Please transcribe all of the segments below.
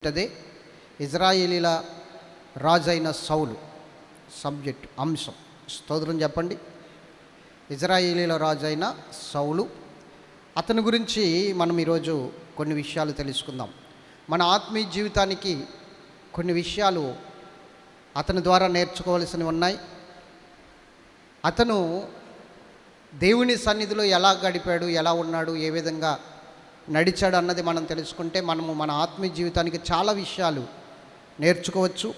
అదే ఇజ్రాయేలీల రాజైన సౌలు అంశం. స్తోత్రం చెప్పండి. ఇజ్రాయేలీల రాజైన సౌలు, అతని గురించి మనం ఈరోజు కొన్ని విషయాలు తెలుసుకుందాం. మన ఆత్మీయ జీవితానికి కొన్ని విషయాలు అతని ద్వారా నేర్చుకోవాల్సినవి ఉన్నాయి. అతను దేవుని సన్నిధిలో ఎలా గడిపాడు, ఎలా ఉన్నాడు, ఏ విధంగా నడిచాడు అన్నది మనం తెలుసుకుంటే మనము మన ఆత్మీయ జీవితానికి చాలా విషయాలు నేర్చుకోవచ్చు.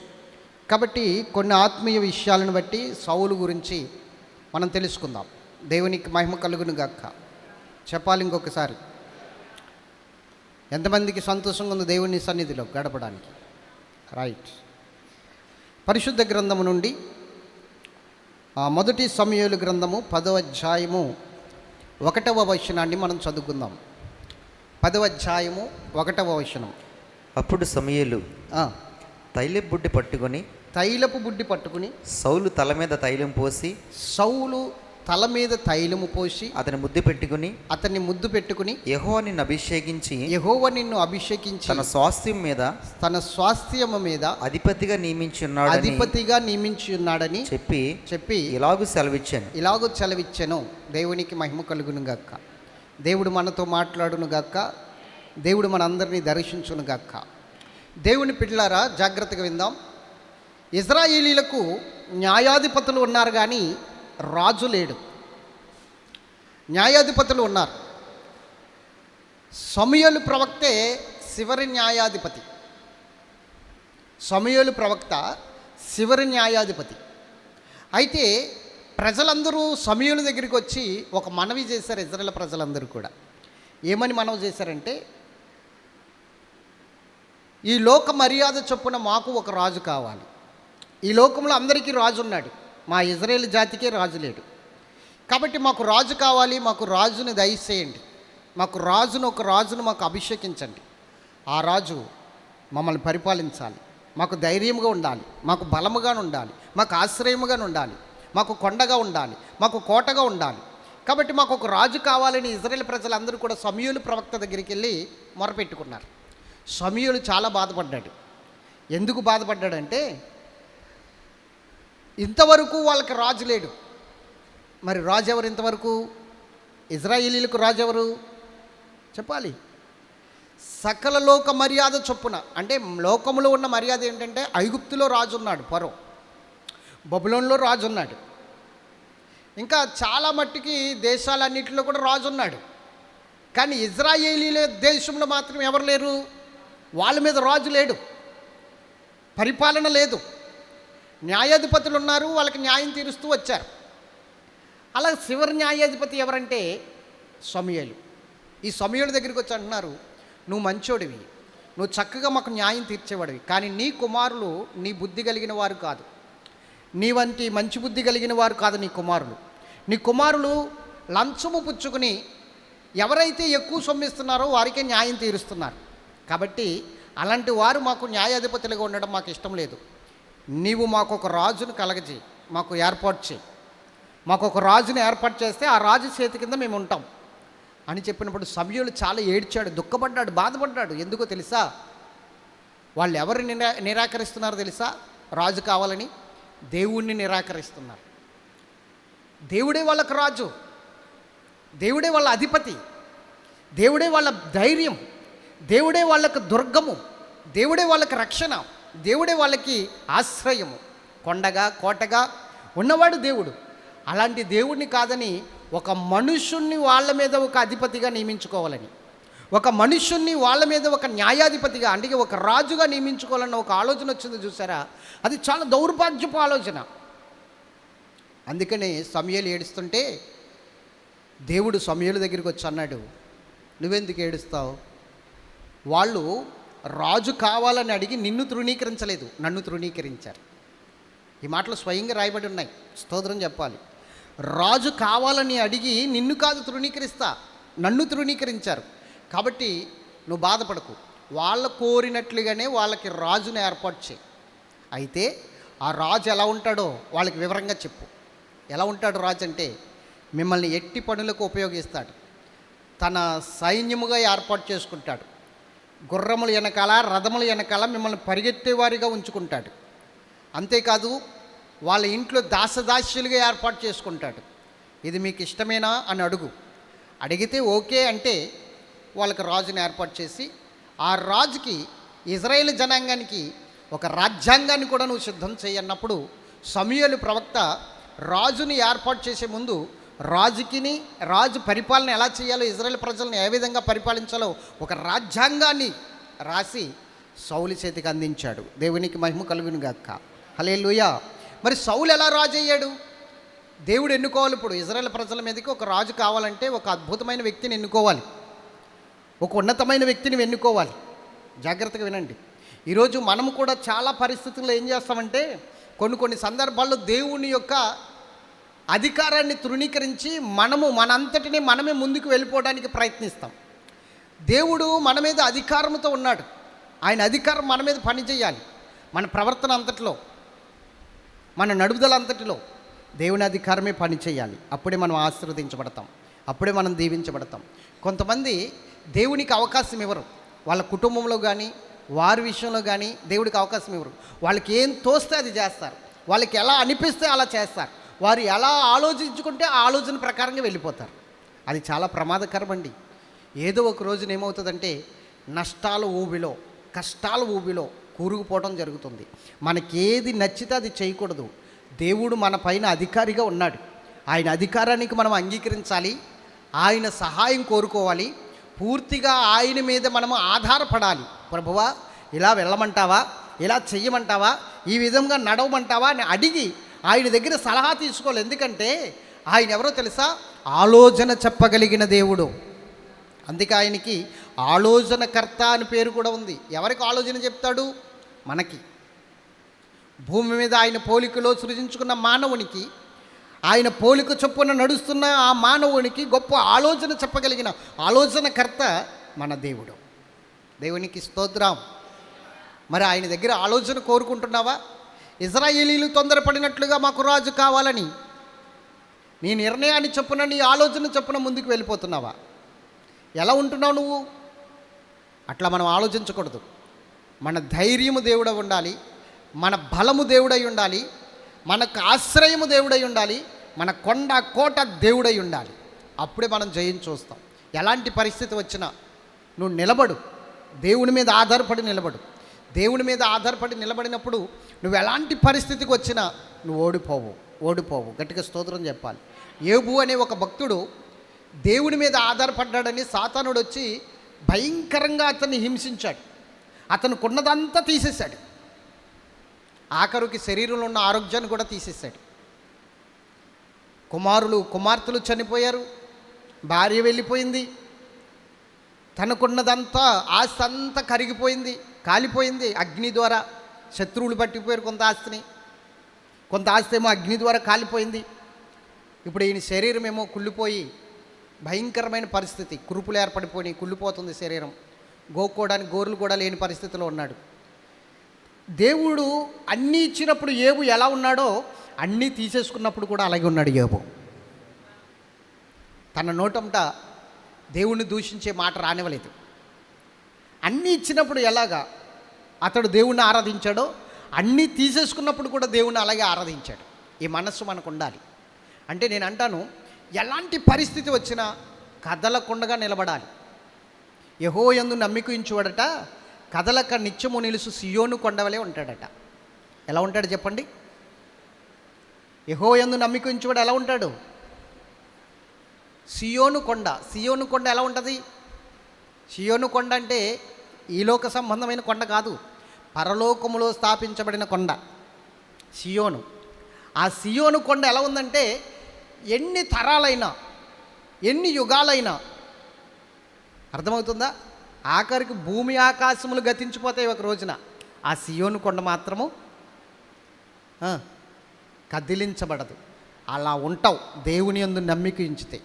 కాబట్టి కొన్ని ఆత్మీయ విషయాలను బట్టి సౌలు గురించి మనం తెలుసుకుందాం. దేవునికి మహిమ కలుగును గాక. చెప్పాలి ఇంకొకసారి. ఎంతమందికి సంతోషంగా ఉంది దేవుని సన్నిధిలో గడపడానికి? రైట్. పరిశుద్ధ గ్రంథము నుండి మొదటి సమూయేలు గ్రంథము 10వ అధ్యాయము 1వ వచనాన్ని మనం చదువుకుందాం. 10వ అధ్యాయము 1వ వచనం. అప్పుడు సమూయేలు తైలపు బుడ్డి పట్టుకుని సౌలు తల మీద తైలము పోసి అతన్ని ముద్దు పెట్టుకుని యెహోవా నిన్ను అభిషేకించి తన స్వాస్థ్యము మీద అధిపతిగా నియమించి ఉన్నాడని చెప్పి ఇలాగూ సెలవిచ్చాను. దేవునికి మహిమ కలుగును గాక. దేవుడు మనతో మాట్లాడును గాక. దేవుడు మనందరినీ దర్శించును గాక. దేవుని పిల్లారా, జాగ్రత్తగా విందాం. ఇజ్రాయేలీలకు న్యాయాధిపతులు ఉన్నారు కానీ రాజు లేడు. న్యాయాధిపతులు ఉన్నారు. సమూయేలు ప్రవక్తే చివరి న్యాయాధిపతి. సమూయేలు ప్రవక్త చివరి న్యాయాధిపతి. అయితే ప్రజలందరూ సమూయేలు దగ్గరికి వచ్చి ఒక మనవి చేశారు. ఇజ్రాయేల్ ప్రజలందరూ కూడా ఏమని మనవి చేశారంటే, ఈ లోక మర్యాద చొప్పున మాకు ఒక రాజు కావాలి. ఈ లోకంలో అందరికీ రాజు ఉన్నాడు, మా ఇజ్రాయేల్ జాతికే రాజు లేడు. కాబట్టి మాకు రాజు కావాలి, మాకు రాజుని దయచేయండి, ఒక రాజును మాకు అభిషేకించండి. ఆ రాజు మమ్మల్ని పరిపాలించాలి, మాకు ధైర్యంగా ఉండాలి, మాకు బలముగా ఉండాలి, మాకు ఆశ్రయముగా ఉండాలి, మాకు కొండగా ఉండాలి, మాకు కోటగా ఉండాలి. కాబట్టి మాకు ఒక రాజు కావాలని ఇజ్రాయేల్ ప్రజలందరూ కూడా సమూయేలు ప్రవక్త దగ్గరికి వెళ్ళి మొరపెట్టుకున్నారు. సమూయేలు చాలా బాధపడ్డాడు. ఎందుకు బాధపడ్డాడంటే, ఇంతవరకు వాళ్ళకి రాజు లేడు. మరి రాజు ఎవరు? ఇంతవరకు ఇజ్రాయేలీలకు రాజు ఎవరు చెప్పాలి? సకల లోక మర్యాద చొప్పున, అంటే లోకములో ఉన్న మర్యాద ఏంటంటే, ఐగుప్తులో రాజు ఉన్నాడు ఫరో, బబులోన్లో రాజు ఉన్నాడు, ఇంకా చాలా మట్టుకి దేశాలన్నింటిలో కూడా రాజు ఉన్నాడు. కానీ ఇజ్రాయేలీల దేశంలో మాత్రం ఎవరు లేరు. వాళ్ళ మీద రాజు లేడు, పరిపాలన లేదు. న్యాయాధిపతులు ఉన్నారు, వాళ్ళకి న్యాయం తీరుస్తూ వచ్చారు. అలా చివరి న్యాయాధిపతి ఎవరంటే సమూయేలు. ఈ సమూయేలు దగ్గరికి వచ్చి అంటున్నారు, నువ్వు మంచోడివి, నువ్వు చక్కగా మాకు న్యాయం తీర్చేవాడివి, కానీ నీ కుమారులు నీ బుద్ధి కలిగిన వారు కాదు, నీ వంటి మంచి బుద్ధి కలిగిన వారు కాదు నీ కుమారులు లంచము పుచ్చుకుని ఎవరైతే ఎక్కువ సొమ్మిస్తున్నారో వారికే న్యాయం తీరుస్తున్నారు. కాబట్టి అలాంటి వారు మాకు న్యాయాధిపతులుగా ఉండడం మాకు ఇష్టం లేదు. నీవు మాకు ఒక రాజును కలగజేయి, మాకు ఏర్పాటు చేయి, మాకు ఒక రాజుని ఏర్పాటు చేస్తే ఆ రాజు చేతి కింద మేము ఉంటాం అని చెప్పినప్పుడు సమూయేలు చాలా ఏడ్చాడు, దుఃఖపడ్డాడు, బాధపడ్డాడు. ఎందుకో తెలుసా? వాళ్ళు ఎవరిని నిరాకరిస్తున్నారో తెలుసా? రాజు కావాలని దేవుణ్ణి నిరాకరిస్తున్నారు. దేవుడే వాళ్ళకు రాజు, దేవుడే వాళ్ళ అధిపతి, దేవుడే వాళ్ళ ధైర్యం, దేవుడే వాళ్ళకు దుర్గము, దేవుడే వాళ్ళకి రక్షణ, దేవుడే వాళ్ళకి ఆశ్రయము, కొండగా కోటగా ఉన్నవాడు దేవుడు. అలాంటి దేవుడిని కాదని ఒక మనుషుణ్ణి వాళ్ళ మీద ఒక అధిపతిగా నియమించుకోవాలని, ఒక మనుషుణ్ణి వాళ్ళ మీద ఒక న్యాయాధిపతిగా, అంటే ఒక రాజుగా నియమించుకోవాలన్న ఒక ఆలోచన వచ్చింది చూసారా? అది చాలా దౌర్భాగ్యపు ఆలోచన. అందుకని సమూయేలు ఏడుస్తుంటే దేవుడు సమూయేలు దగ్గరికి వచ్చి అన్నాడు, నువ్వెందుకు ఏడుస్తావు? వాళ్ళు రాజు కావాలని అడిగి నిన్ను తృణీకరించలేదు, నన్ను తృణీకరించారు. ఈ మాటలు స్వయంగా రాయబడి ఉన్నాయి. స్తోత్రం చెప్పాలి. రాజు కావాలని అడిగి నిన్ను కాదు తృణీకరిస్తా, నన్ను తృణీకరించారు. కాబట్టి నువ్వు బాధపడకు, వాళ్ళ కోరినట్లుగానే వాళ్ళకి రాజుని ఏర్పాటు చేయి. అయితే ఆ రాజు ఎలా ఉంటాడో వాళ్ళకి వివరంగా చెప్పు. ఎలా ఉంటాడు రాజు అంటే, మిమ్మల్ని ఎట్టి పనులకు ఉపయోగిస్తాడు, తన సైన్యముగా ఏర్పాటు చేసుకుంటాడు, గుర్రముల వెనకాల రథముల వెనకాల మిమ్మల్ని పరిగెత్తేవారిగా ఉంచుకుంటాడు. అంతేకాదు వాళ్ళ ఇంట్లో దాసదాస్యులుగా ఏర్పాటు చేసుకుంటాడు. ఇది మీకు ఇష్టమేనా అని అడిగితే ఓకే అంటే వాళ్ళకి రాజుని ఏర్పాటు చేసి ఆ రాజుకి ఇజ్రాయేల్ జనాంగానికి ఒక రాజ్యాంగాన్ని కూడా నువ్వు సిద్ధం చేయన్నప్పుడు సమూయేలు ప్రవక్త రాజుని ఏర్పాటు చేసే ముందు రాజు పరిపాలన ఎలా చేయాలో, ఇజ్రాయేల్ ప్రజలను ఏ విధంగా పరిపాలించాలో ఒక రాజ్యాంగాన్ని రాసి సౌలు చేతికి అందించాడు. దేవునికి మహిమ కలుగును గాక. హల్లెలూయా. మరి సౌలు ఎలా రాజు అయ్యాడు? దేవుడు ఎన్నుకోవాలి. ఇప్పుడు ఇజ్రాయేల్ ప్రజల మీదకి ఒక రాజు కావాలంటే ఒక అద్భుతమైన వ్యక్తిని ఎన్నుకోవాలి, ఒక ఉన్నతమైన వ్యక్తిని ఎన్నుకోవాలి. జాగ్రత్తగా వినండి. ఈరోజు మనము కూడా చాలా పరిస్థితుల్లో ఏం చేస్తామంటే కొన్ని సందర్భాల్లో దేవుని యొక్క అధికారాన్ని తృణీకరించి మనంతటినీ మనమే ముందుకు వెళ్ళిపోవడానికి ప్రయత్నిస్తాం. దేవుడు మన మీద అధికారంతో ఉన్నాడు. ఆయన అధికారం మన మీద పనిచేయాలి. మన ప్రవర్తన అంతటిలో, మన నడుపుదల అంతటిలో దేవుని అధికారమే పనిచేయాలి. అప్పుడే మనం ఆశీర్వదించబడతాం, అప్పుడే మనం దీవించబడతాం. కొంతమంది దేవునికి అవకాశం ఇవ్వరు. వాళ్ళ కుటుంబంలో కానీ వారి విషయంలో కానీ దేవుడికి అవకాశం ఇవ్వరు. వాళ్ళకి ఏం తోస్తే అది చేస్తారు, వాళ్ళకి ఎలా అనిపిస్తే అలా చేస్తారు, వారు ఎలా ఆలోచించుకుంటే ఆ ఆలోచన ప్రకారంగా వెళ్ళిపోతారు. అది చాలా ప్రమాదకరం అండి. ఏదో ఒక రోజున ఏమవుతుందంటే నష్టాల ఊబిలో, కష్టాల ఊబిలో కూరుకుపోవడం జరుగుతుంది. మనకేది నచ్చితే అది చేయకూడదు. దేవుడు మన పైన అధికారిగా ఉన్నాడు. ఆయన అధికారానికి మనం అంగీకరించాలి, ఆయన సహాయం కోరుకోవాలి, పూర్తిగా ఆయన మీద మనము ఆధారపడాలి. ప్రభువా ఇలా వెళ్ళమంటావా, ఇలా చెయ్యమంటావా, ఈ విధంగా నడవమంటావా అని అడిగి ఆయన దగ్గర సలహా తీసుకోవాలి. ఎందుకంటే ఆయన ఎవరో తెలుసా? ఆలోచన చెప్పగలిగిన దేవుడు. అందుకే ఆయనకి ఆలోచనకర్త అని పేరు కూడా ఉంది. ఎవరికి ఆలోచన చెప్తాడు? మనకి. భూమి మీద ఆయన పోలికలో సృజించుకున్న మానవునికి, ఆయన పోలిక చొప్పున నడుస్తున్న ఆ మానవునికి గొప్ప ఆలోచన చెప్పగలిగిన ఆలోచనకర్త మన దేవుడు. దేవునికి స్తోత్రం. మరి ఆయన దగ్గర ఆలోచన కోరుకుంటున్నావా? ఇజ్రాయేలీలు తొందరపడినట్లుగా మాకు రాజు కావాలని నీ నిర్ణయాన్ని చొప్పున, నీ ఆలోచన చొప్పున ముందుకు వెళ్ళిపోతున్నావా? ఎలా ఉంటున్నావు నువ్వు? అట్లా మనం ఆలోచించకూడదు. మన ధైర్యము దేవుడై ఉండాలి, మన బలము దేవుడై ఉండాలి, మనకు ఆశ్రయము దేవుడై ఉండాలి, మన కొండ కోట దేవుడై ఉండాలి. అప్పుడే మనం జయం చూస్తాం. ఎలాంటి పరిస్థితి వచ్చినా నువ్వు నిలబడు, దేవుని మీద ఆధారపడి నిలబడు. దేవుని మీద ఆధారపడి నిలబడినప్పుడు నువ్వు ఎలాంటి పరిస్థితికి వచ్చినా నువ్వు ఓడిపోవు. గట్టిగా స్తోత్రం చెప్పాలి. యోబు అనే ఒక భక్తుడు దేవుని మీద ఆధారపడ్డాడని సాతానుడు వచ్చి భయంకరంగా అతన్ని హింసించాడు. అతను కొన్నదంతా తీసేశాడు. ఆఖరికి శరీరంలో ఉన్న ఆరోగ్యాన్ని కూడా తీసేశాడు. కుమార్తెలు చనిపోయారు, భార్య వెళ్ళిపోయింది, తనకున్నదంతా ఆస్తి అంతా కరిగిపోయింది, కాలిపోయింది అగ్ని ద్వారా. శత్రువులు పట్టిపోయారు కొంత ఆస్తిని, కొంత ఆస్తి ఏమో అగ్ని ద్వారా కాలిపోయింది. ఇప్పుడు ఈయన శరీరం ఏమో కుళ్ళిపోయి భయంకరమైన పరిస్థితి, కురుపులు ఏర్పడిపోయి కుళ్ళిపోతుంది శరీరం. గోక్కోవడానికి గోర్లు కూడా లేని పరిస్థితిలో ఉన్నాడు. దేవుడు అన్నీ ఇచ్చినప్పుడు యోబు ఎలా ఉన్నాడో అన్నీ తీసేసుకున్నప్పుడు కూడా అలాగే ఉన్నాడు యోబు. తన నోటంట దేవుణ్ణి దూషించే మాట రానివ్వలేదు. అన్నీ ఇచ్చినప్పుడు ఎలాగా అతడు దేవుణ్ణి ఆరాధించాడో, అన్నీ తీసేసుకున్నప్పుడు కూడా దేవుణ్ణి అలాగే ఆరాధించాడు. ఈ మనస్సు మనకు ఉండాలి. అంటే నేను అంటాను, ఎలాంటి పరిస్థితి వచ్చినా కదలకుండగా నిలబడాలి. యెహోవాయందు నమ్మిక ఉంచువాడట కదలక నిత్యము నిలుసు సియోను కొండవలే ఉంటాడట. ఎలా ఉంటాడు చెప్పండి? యెహోవాయందు నమ్మిక ఉంచువాడు ఎలా ఉంటాడు? సియోను కొండ ఎలా ఉంటుంది? సియోను కొండ అంటే ఈలోక సంబంధమైన కొండ కాదు, పరలోకములో స్థాపించబడిన కొండ సియోను. ఆ సియోను కొండ ఎలా ఉందంటే ఎన్ని తరాలైనా, ఎన్ని యుగాలైనా, అర్థమవుతుందా? ఆఖరికి భూమి ఆకాశములు గతించిపోతాయి ఒక రోజున, ఆ సియోను కొండ మాత్రము కదిలించబడదు. అలా ఉంటావు దేవుని యందు నమ్మిక ఉంచితే,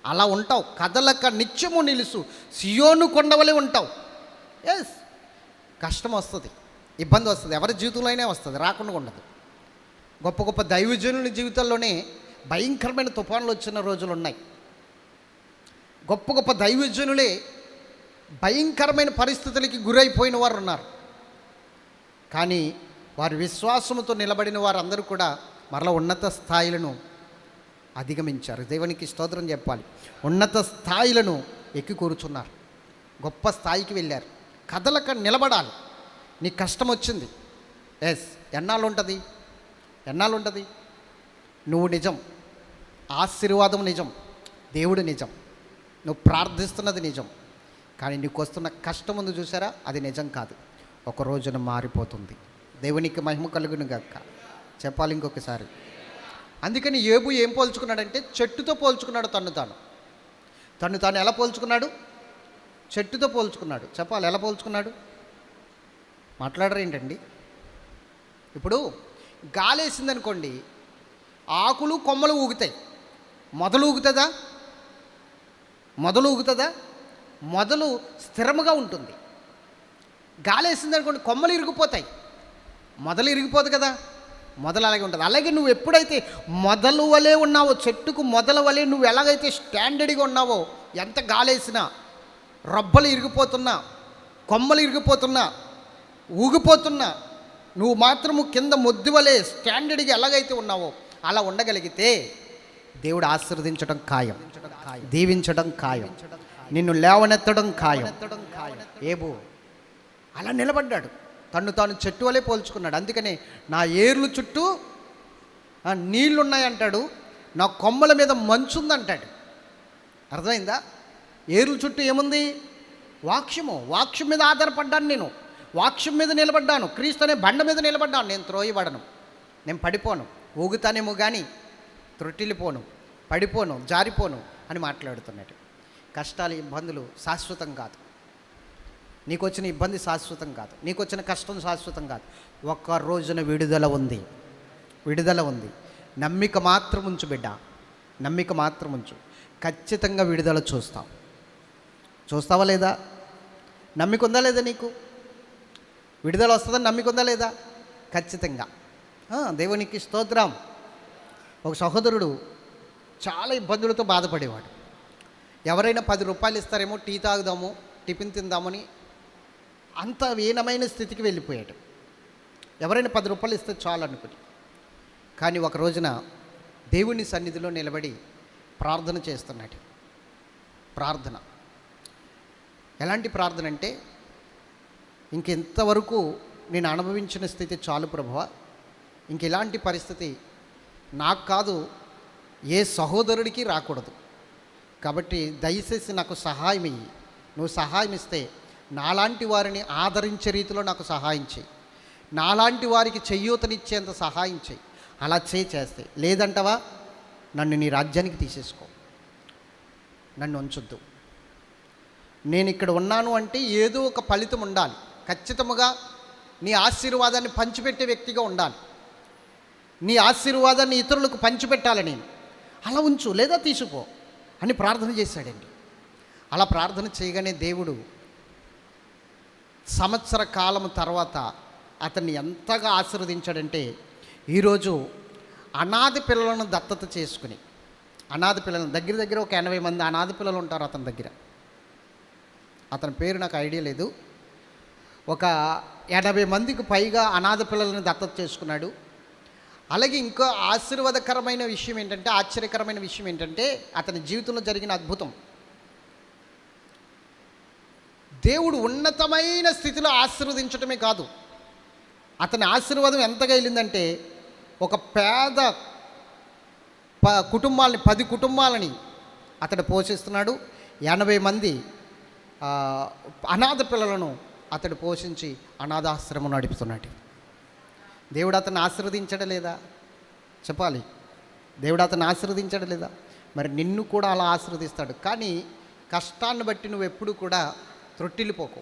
అలా ఉంటావు. కదలక నిత్యము నిలుసు సియోను కొండవలే ఉంటావు. ఎస్, కష్టం వస్తుంది, ఇబ్బంది వస్తుంది, ఎవరి జీవితంలో అయినా వస్తుంది, రాకుండా ఉండదు. గొప్ప గొప్ప దైవజనుల జీవితాల్లోనే భయంకరమైన తుఫాన్లు వచ్చిన రోజులు ఉన్నాయి. గొప్ప గొప్ప దైవజనులే భయంకరమైన పరిస్థితులకి గురైపోయిన వారు ఉన్నారు. కానీ వారి విశ్వాసముతో నిలబడిన వారందరూ కూడా మరలా ఉన్నత స్థాయిలను అధిగమించారు. దేవునికి స్తోత్రం చెప్పాలి. ఉన్నత స్థాయిలను ఎక్కి కూర్చున్నారు, గొప్ప స్థాయికి వెళ్ళారు. కదలక నిలబడాలి. నీకు కష్టం వచ్చింది, ఎస్, ఎన్నాళ్ళు ఉంటుంది? నువ్వు నిజం, ఆశీర్వాదం నిజం, దేవుడు నిజం, నువ్వు ప్రార్థిస్తున్నది నిజం. కానీ నీకు వస్తున్న కష్టం ఉంది చూసారా, అది నిజం కాదు. ఒక రోజున మారిపోతుంది. దేవునికి మహిమ కలుగును గాక. చెప్పాలి ఇంకొకసారి. అందుకని యోబు ఏం పోల్చుకున్నాడంటే చెట్టుతో పోల్చుకున్నాడు. తను తాను ఎలా పోల్చుకున్నాడు? చెట్టుతో పోల్చుకున్నాడు. చెప్పాలి, ఎలా పోల్చుకున్నాడు? మాట్లాడరు ఏంటండి? ఇప్పుడు గాలేసిందనుకోండి, ఆకులు కొమ్మలు ఊగుతాయి, మొదలు ఊగుతుందా? మొదలు స్థిరముగా ఉంటుంది. గాలేసిందనుకోండి, కొమ్మలు ఇరిగిపోతాయి, మొదలు ఇరిగిపోదు కదా. మొదలు అలాగే ఉంటుంది. అలాగే నువ్వు ఎప్పుడైతే మొదలు వలె ఉన్నావో, చెట్టుకు మొదల వలె నువ్వు ఎలాగైతే స్టాండర్డ్గా ఉన్నావో, ఎంత గాలేసినా, రబ్బలు ఇరిగిపోతున్నా, కొమ్మలు ఇరిగిపోతున్నా, ఊగిపోతున్నా, నువ్వు మాత్రము కింద మొద్దు వలె స్టాండర్డ్గా ఎలాగైతే ఉన్నావో అలా ఉండగలిగితే దేవుడు ఆశీర్వదించడం ఖాయం, దీవించడం ఖాయం, నిన్ను లేవనెత్తడం ఖాయం. యోబు అలా నిలబడ్డాడు, తాను చెట్టు వలె పోల్చుకున్నాడు. అందుకనే నా ఏర్లు చుట్టూ నీళ్లున్నాయంటాడు, నా కొమ్మల మీద మంచుందంటాడు. అర్థమైందా? ఏర్ల చుట్టూ ఏముంది? వాక్యం మీద ఆధారపడ్డాను, నేను వాక్యం మీద నిలబడ్డాను, క్రీస్తు అనే బండ మీద నిలబడ్డాను. నేను త్రోయబడను, నేను పడిపోను, ఊగుతానేమో కానీ త్రొట్టిల్లిపోను, పడిపోను, జారిపోను అని మాట్లాడుతున్నాడు. కష్టాలు, ఇబ్బందులు శాశ్వతం కాదు. నీకు వచ్చిన ఇబ్బంది శాశ్వతం కాదు, నీకు వచ్చిన కష్టం శాశ్వతం కాదు. ఒక్క రోజున విడుదల ఉంది. నమ్మిక మాత్రం ఉంచు బిడ్డ, నమ్మిక మాత్రం ఉంచు. ఖచ్చితంగా విడుదల చూస్తావా లేదా? నమ్మిక ఉందా లేదా? నీకు విడుదల వస్తుందని నమ్మిక ఉందా లేదా? ఖచ్చితంగా. దేవునికి స్తోత్రం. ఒక సహోదరుడు చాలా ఇబ్బందులతో బాధపడేవాడు. ఎవరైనా 10 రూపాయలు ఇస్తారేమో, టీ తాగుదాము, టిఫిన్ తిందామని అంత హీనమైన స్థితికి వెళ్ళిపోయాడు. ఎవరైనా 10 రూపాయలు ఇస్తే చాలు అనుకుని. కానీ ఒక రోజున దేవుని సన్నిధిలో నిలబడి ప్రార్థన చేస్తున్నాడు. ప్రార్థన ఎలాంటి ప్రార్థన అంటే, ఇంకెంతవరకు నేను అనుభవించిన స్థితి చాలు ప్రభువా, ఇంక ఇలాంటి పరిస్థితి నాకు కాదు, ఏ సహోదరుడికి రాకూడదు. కాబట్టి దయచేసి నాకు సహాయం ఇయ్యి. నువ్వు సహాయం ఇస్తే నాలాంటి వారిని ఆదరించే రీతిలో నాకు సహాయం చేయి, నాలాంటి వారికి చేయూతనిచ్చేంత సహాయం చేయి. అలా చేస్తే లేదంటవా, నన్ను నీ రాజ్యానికి తీసేసుకో, నన్ను ఉంచొద్దు. నేను ఇక్కడ ఉన్నాను అంటే ఏదో ఒక ఫలితం ఉండాలి. ఖచ్చితంగా నీ ఆశీర్వాదాన్ని పంచిపెట్టే వ్యక్తిగా ఉండాలి. నీ ఆశీర్వాదాన్ని ఇతరులకు పంచిపెట్టాలి నేను. అలా ఉంచు, లేదా తీసుకో అని ప్రార్థన చేశాడండి. అలా ప్రార్థన చేయగానే దేవుడు సంవత్సర కాలం తర్వాత అతన్ని ఎంతగా ఆశీర్వదించాడంటే, ఈరోజు అనాథ పిల్లలను దత్తత చేసుకుని, అనాథ పిల్లలను దగ్గర ఒక 80 మంది అనాథ పిల్లలు ఉంటారు అతని దగ్గర. అతని పేరు నాకు ఐడియా లేదు. ఒక 80 మందికి పైగా అనాథ పిల్లలను దత్తత చేసుకున్నాడు. అలాగే ఇంకో ఆశీర్వాదకరమైన విషయం ఏంటంటే, ఆశ్చర్యకరమైన విషయం ఏంటంటే, అతని జీవితంలో జరిగిన అద్భుతం, దేవుడు ఉన్నతమైన స్థితిలో ఆశీర్వదించడమే కాదు, అతని ఆశీర్వాదం ఎంతగా వెళ్ళిందంటే, ఒక పేద కుటుంబాలని 10 కుటుంబాలని అతడు పోషిస్తున్నాడు. 80 మంది అనాథ పిల్లలను అతడు పోషించి అనాథాశ్రమం నడుపుతున్నాడు. దేవుడు అతన్ని ఆశీర్వదించడం లేదా? చెప్పాలి, దేవుడు అతన్ని ఆశీర్వదించడం లేదా? మరి నిన్ను కూడా అలా ఆశీర్వదిస్తాడు. కానీ కష్టాన్ని బట్టి నువ్వు ఎప్పుడు కూడా త్రొట్టిల్లిపోకు,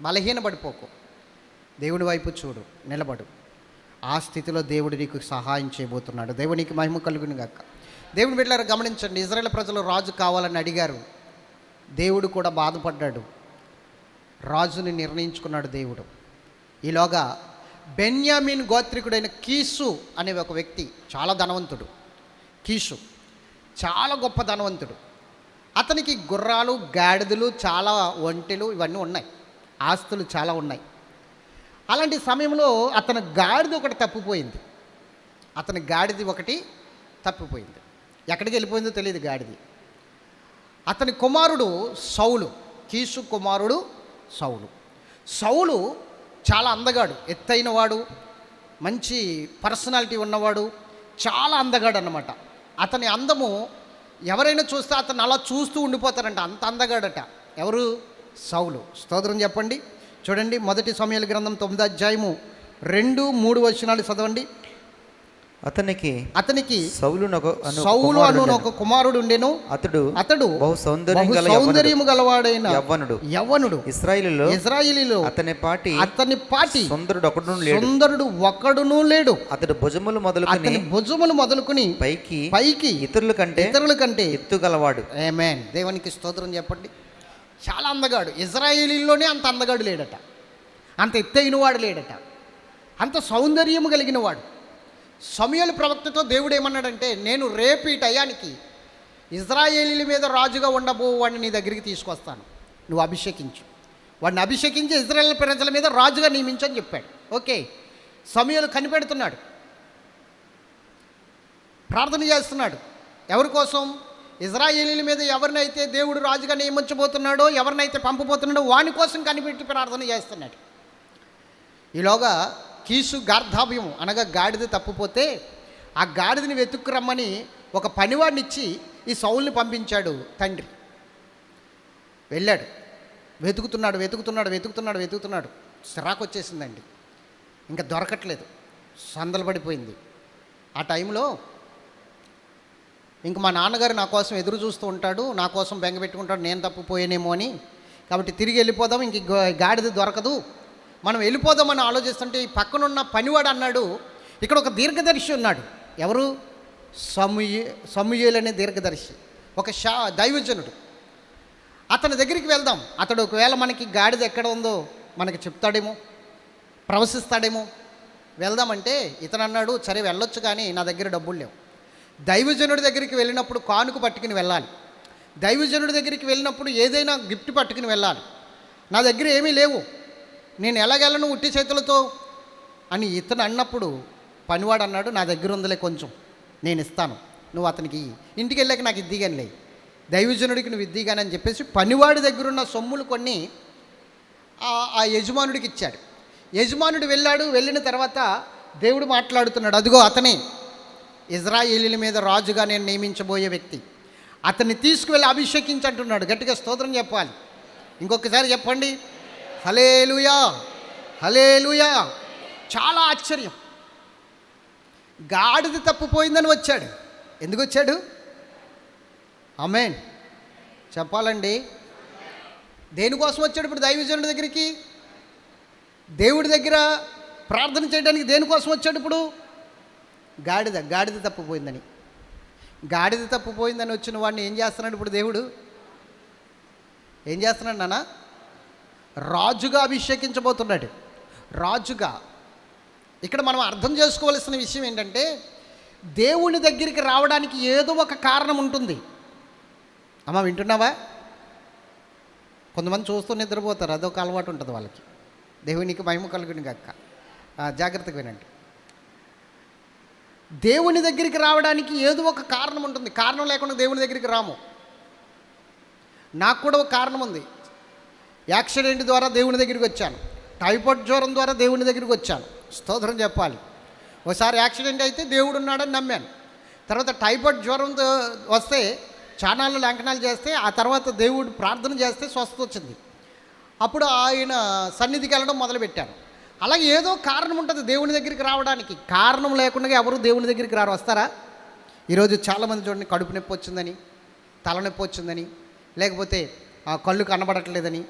బలహీనపడిపోకు. దేవుని వైపు చూడు, నిలబడు. ఆ స్థితిలో దేవుడు నీకు సహాయం చేయబోతున్నాడు. దేవునికి మహిమ కలుగును గాక. దేవుని బిడ్డలారా గమనించండి, ఇశ్రాయేలు ప్రజలు రాజు కావాలని అడిగారు. దేవుడు కూడా బాధపడ్డాడు, రాజుని నిర్ణయించుకున్నాడు దేవుడు. ఈలోగా బెన్యామీన్ గోత్రికుడైన కీసు అనే ఒక వ్యక్తి, చాలా ధనవంతుడు. కీసు చాలా గొప్ప ధనవంతుడు. అతనికి గుర్రాలు, గాడిదలు, చాలా ఒంటెలు ఇవన్నీ ఉన్నాయి, ఆస్తులు చాలా ఉన్నాయి. అలాంటి సమయంలో అతని గాడిద ఒకటి తప్పిపోయింది. అతని గాడిది ఒకటి తప్పిపోయింది. ఎక్కడికి వెళ్ళిపోయిందో తెలియదు గాడిది. అతని కుమారుడు సౌలు, కీసు కుమారుడు సౌలు. సౌలు చాలా అందగాడు, ఎత్తైనవాడు, మంచి పర్సనాలిటీ ఉన్నవాడు, చాలా అందగాడు అన్నమాట. అతని అందము ఎవరైనా చూస్తే అతను అలా చూస్తూ ఉండిపోతారంట, అంత అందగాడట. ఎవరు? సౌలు. స్తోత్రం చెప్పండి. చూడండి, 1 సమూయేలు గ్రంథం 9వ అధ్యాయము 2-3 వచనాలు చదవండి. అతనికి సౌలు అను ఒక కుమారుడు ఉండెను. అతడు బహు సౌందర్యము గలవాడైన యవ్వనుడు. ఇశ్రాయేలీలో అతని పాటి సుందరుడు ఒకడును లేడు. అతడు భుజములు మొదలుకొని పైకి ఇతరుల కంటే ఎత్తుగలవాడు. ఆమేన్. దేవునికి స్తోత్రం చెప్పండి. చాలా అందగాడు. ఇశ్రాయేలీలోనే అంత అందగాడు లేడట, అంత ఎత్తైన వాడు లేడట, అంత సౌందర్యము కలిగిన వాడు. సమూయేలు ప్రవక్తతో దేవుడు ఏమన్నాడంటే, నేను రేపు ఈ టయానికి ఇశ్రాయేలీల మీద రాజుగా ఉండబో వాడిని నీ దగ్గరికి తీసుకొస్తాను, నువ్వు అభిషేకించు, వాడిని అభిషేకించి ఇశ్రాయేల్ ప్రజల మీద రాజుగా నియమించని చెప్పాడు. ఓకే, సమూయేలు కనిపెడుతున్నాడు, ప్రార్థన చేస్తున్నాడు. ఎవరి కోసం? ఇశ్రాయేలీల మీద ఎవరినైతే దేవుడు రాజుగా నియమించబోతున్నాడో, ఎవరినైతే పంపబోతున్నాడో వాని కోసం కనిపెట్టి ప్రార్థన చేస్తున్నాడు. ఈలోగా కీసు గార్ధాభ్యం అనగా గాడిద తప్పిపోతే ఆ గాడిదని వెతుక్కురమ్మని ఒక పనివాడిని ఇచ్చి ఈ సౌల్ని పంపించాడు తండ్రి. వెళ్ళాడు, వెతుకుతున్నాడు. సిరాకు వచ్చేసిందండి, ఇంకా దొరకట్లేదు, సందలు పడిపోయింది. ఆ టైంలో ఇంక మా నాన్నగారు నా కోసం ఎదురు చూస్తూ ఉంటాడు, నా కోసం బెంగ పెట్టుకుంటాడు, నేను తప్పిపోయానేమో అని. కాబట్టి తిరిగి వెళ్ళిపోదాం, ఇంక గాడిద దొరకదు, మనం వెళ్ళిపోదామని ఆలోచిస్తుంటే ఈ పక్కనున్న పనివాడు అన్నాడు, ఇక్కడ ఒక దీర్ఘదర్శి ఉన్నాడు. ఎవరు? సమూయేలు అనే దీర్ఘదర్శి, ఒక దైవజనుడు. అతని దగ్గరికి వెళ్దాం, అతడు ఒకవేళ మనకి గాడిద ఎక్కడ ఉందో మనకి చెప్తాడేమో, ప్రవశిస్తాడేమో, వెళ్దామంటే ఇతను అన్నాడు, సరే వెళ్ళొచ్చు, కానీ నా దగ్గర డబ్బులు లేవు. దైవజనుడి దగ్గరికి వెళ్ళినప్పుడు కానుక పట్టుకుని వెళ్ళాలి, దైవజనుడి దగ్గరికి వెళ్ళినప్పుడు ఏదైనా గిఫ్ట్ పట్టుకుని వెళ్ళాలి. నా దగ్గర ఏమీ లేవు, నేను ఎలాగెళ్ళను ఉట్టి చేతులతో అని ఇతను అన్నప్పుడు పనివాడు అన్నాడు, నా దగ్గర ఉందిలే కొంచెం, నేను ఇస్తాను, నువ్వు అతనికి ఇంటికి వెళ్ళాక నాకు ఇద్దిగానిలే, దైవజనుడికి నువ్వు ఇద్దిగాని అని చెప్పేసి పనివాడి దగ్గర ఉన్న సొమ్ములు కొన్ని ఆ యజమానుడికి ఇచ్చాడు. యజమానుడు వెళ్ళిన తర్వాత దేవుడు మాట్లాడుతున్నాడు, అదిగో అతనే ఇశ్రాయేలీల మీద రాజుగా నేను నియమించబోయే వ్యక్తి, అతన్ని తీసుకువెళ్ళి అభిషేకించంటున్నాడు. గట్టిగా స్తోత్రం చెప్పాలి. ఇంకొకసారి చెప్పండి, హల్లెలూయా, హల్లెలూయా. చాలా ఆశ్చర్యం. గాడిద తప్పిపోయిందని వచ్చాడు. ఎందుకు వచ్చాడు? ఆమేన్ చెప్పాలండి. దేనికోసం వచ్చాడు ఇప్పుడు దైవజనుడి దగ్గరికి? దేవుడి దగ్గర ప్రార్థన చేయడానికి దేనికోసం వచ్చాడు ఇప్పుడు? గాడిద తప్పిపోయిందని. గాడిద తప్పిపోయిందని వచ్చిన వాడిని ఏం చేస్తున్నాడు ఇప్పుడు దేవుడు? ఏం చేస్తున్నాడు నాన్న? రాజుగా అభిషేకించబోతున్నాడు. రాజుగా. ఇక్కడ మనం అర్థం చేసుకోవాల్సిన విషయం ఏంటంటే, దేవుని దగ్గరికి రావడానికి ఏదో ఒక కారణం ఉంటుంది. అమ్మ వింటున్నావా? కొంతమంది చూస్తూ నిద్రపోతారు, అదొక అలవాటు ఉంటుంది వాళ్ళకి. దేవునికి మహిమ కలుగును గాక. జాగ్రత్తగా వినండి. దేవుని దగ్గరికి రావడానికి ఏదో ఒక కారణం ఉంటుంది. కారణం లేకుండా దేవుని దగ్గరికి రాము. నాకు కూడా ఒక కారణం ఉంది. యాక్సిడెంట్ ద్వారా దేవుని దగ్గరికి వచ్చాను, టైఫాయిడ్ జ్వరం ద్వారా దేవుని దగ్గరికి వచ్చాను. స్తోత్రం చెప్పాలి. ఒకసారి యాక్సిడెంట్ అయితే దేవుడు ఉన్నాడని నమ్మాను. తర్వాత టైఫాయిడ్ జ్వరంతో వస్తే చానాళ్ళు లంకనాలు చేస్తే, ఆ తర్వాత దేవుడు ప్రార్థన చేస్తే స్వస్థత వచ్చింది. అప్పుడు ఆయన సన్నిధికి వెళ్ళడం మొదలుపెట్టాను. అలాగే ఏదో కారణం ఉంటుంది దేవుని దగ్గరికి రావడానికి. కారణం లేకుండా ఎవరు దేవుని దగ్గరికి రారు. వస్తారా? ఈరోజు చాలామంది చూడండి, కడుపు నొప్పి వచ్చిందని, తలనొప్పి వచ్చిందని, లేకపోతే కళ్ళు కనబడట్లేదని,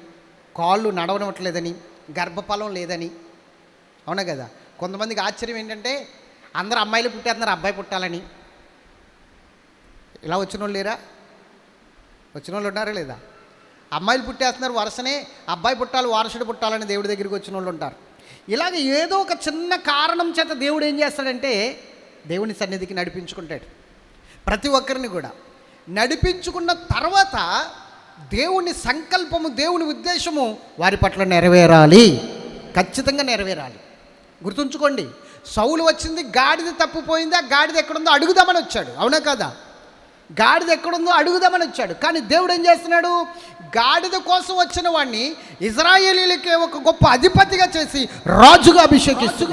కాళ్ళు నడవనట్లేదని, గర్భఫలం లేదని. అవునా కదా? కొంతమందికి ఆశ్చర్యం ఏంటంటే, అందరు అమ్మాయిలు పుట్టేస్తున్నారు అబ్బాయి పుట్టాలని. ఇలా వచ్చిన వాళ్ళు లేరా? వచ్చిన వాళ్ళు ఉన్నారా లేదా? అమ్మాయిలు పుట్టేస్తున్నారు వరుసనే, అబ్బాయి పుట్టాలి, వారసుడు పుట్టాలని దేవుడి దగ్గరికి వచ్చిన వాళ్ళు ఉంటారు. ఇలాగ ఏదో ఒక చిన్న కారణం చేత దేవుడు ఏం చేస్తాడంటే దేవుని సన్నిధికి నడిపించుకుంటాడు ప్రతి ఒక్కరిని కూడా. నడిపించుకున్న తర్వాత దేవుని సంకల్పము, దేవుని ఉద్దేశము వారి పట్ల నెరవేరాలి, ఖచ్చితంగా నెరవేరాలి. గుర్తుంచుకోండి, సౌలు వచ్చింది గాడిద తప్పిపోయింది, ఆ గాడిద ఎక్కడుందో అడుగుదామని వచ్చాడు, అవునా కదా? గాడిద ఎక్కడుందో అడుగుదామని వచ్చాడు. కానీ దేవుడు ఏం చేస్తున్నాడు? గాడిద కోసం వచ్చిన వాడిని ఇజ్రాయేలీలకే ఒక గొప్ప అధిపతిగా చేసి రాజుగా అభిషేకిస్తూ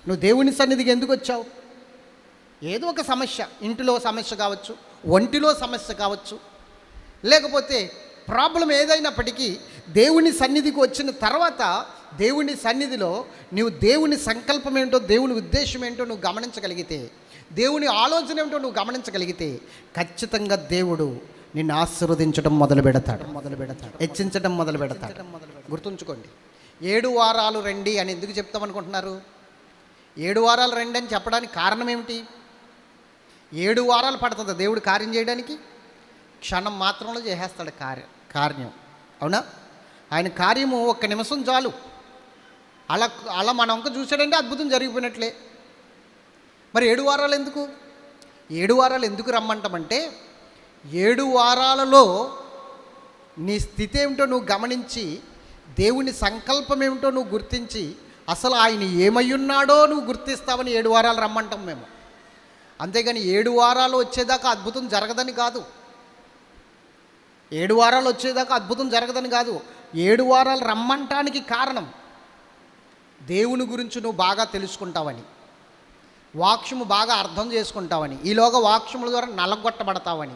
నువ్వు దేవుని సన్నిధికి ఎందుకు వచ్చావు? ఏదో ఒక సమస్య, ఇంటిలో సమస్య కావచ్చు, ఒంటిలో సమస్య కావచ్చు, లేకపోతే ప్రాబ్లం ఏదైనప్పటికీ దేవుని సన్నిధికి వచ్చిన తర్వాత దేవుని సన్నిధిలో నువ్వు దేవుని సంకల్పం ఏంటో, దేవుని ఉద్దేశం ఏంటో నువ్వు గమనించగలిగితే, దేవుని ఆలోచన ఏమిటో నువ్వు గమనించగలిగితే ఖచ్చితంగా దేవుడు నిన్ను ఆశీర్వదించడం మొదలు పెడతాడు, హెచ్చించడం మొదలు పెడతాడు. గుర్తుంచుకోండి, 7 వారాలు రండి అని ఎందుకు చెప్తామనుకుంటున్నారు? 7 వారాలు రండి అని చెప్పడానికి కారణం ఏమిటి? 7 వారాలు పడుతుంది దేవుడు కార్యం చేయడానికి? క్షణం మాత్రంలో చేసేస్తాడు కార్యం, అవునా? ఆయన కార్యము 1 నిమిషం చాలు. అలా మన వంక చూసాడంటే అద్భుతం జరిగిపోయినట్లే. మరి 7 వారాలు ఎందుకు? 7 వారాలు ఎందుకు రమ్మంటామంటే, 7 వారాలలో నీ స్థితి ఏమిటో నువ్వు గమనించి, దేవుని సంకల్పం ఏమిటో నువ్వు గుర్తించి, అసలు ఆయన ఏమయ్యున్నాడో నువ్వు గుర్తిస్తావని 7 వారాలు రమ్మంటాం మేము. అంతేగాని 7 వారాలు వచ్చేదాకా అద్భుతం జరగదని కాదు. 7 వారాలు వచ్చేదాకా అద్భుతం జరగదని కాదు. 7 వారాలు రమ్మంటానికి కారణం దేవుని గురించి నువ్వు బాగా తెలుసుకుంటావని, వాక్యము బాగా అర్థం చేసుకుంటావని, ఈలోగా వాక్యముల ద్వారా నలగొట్టబడతావని,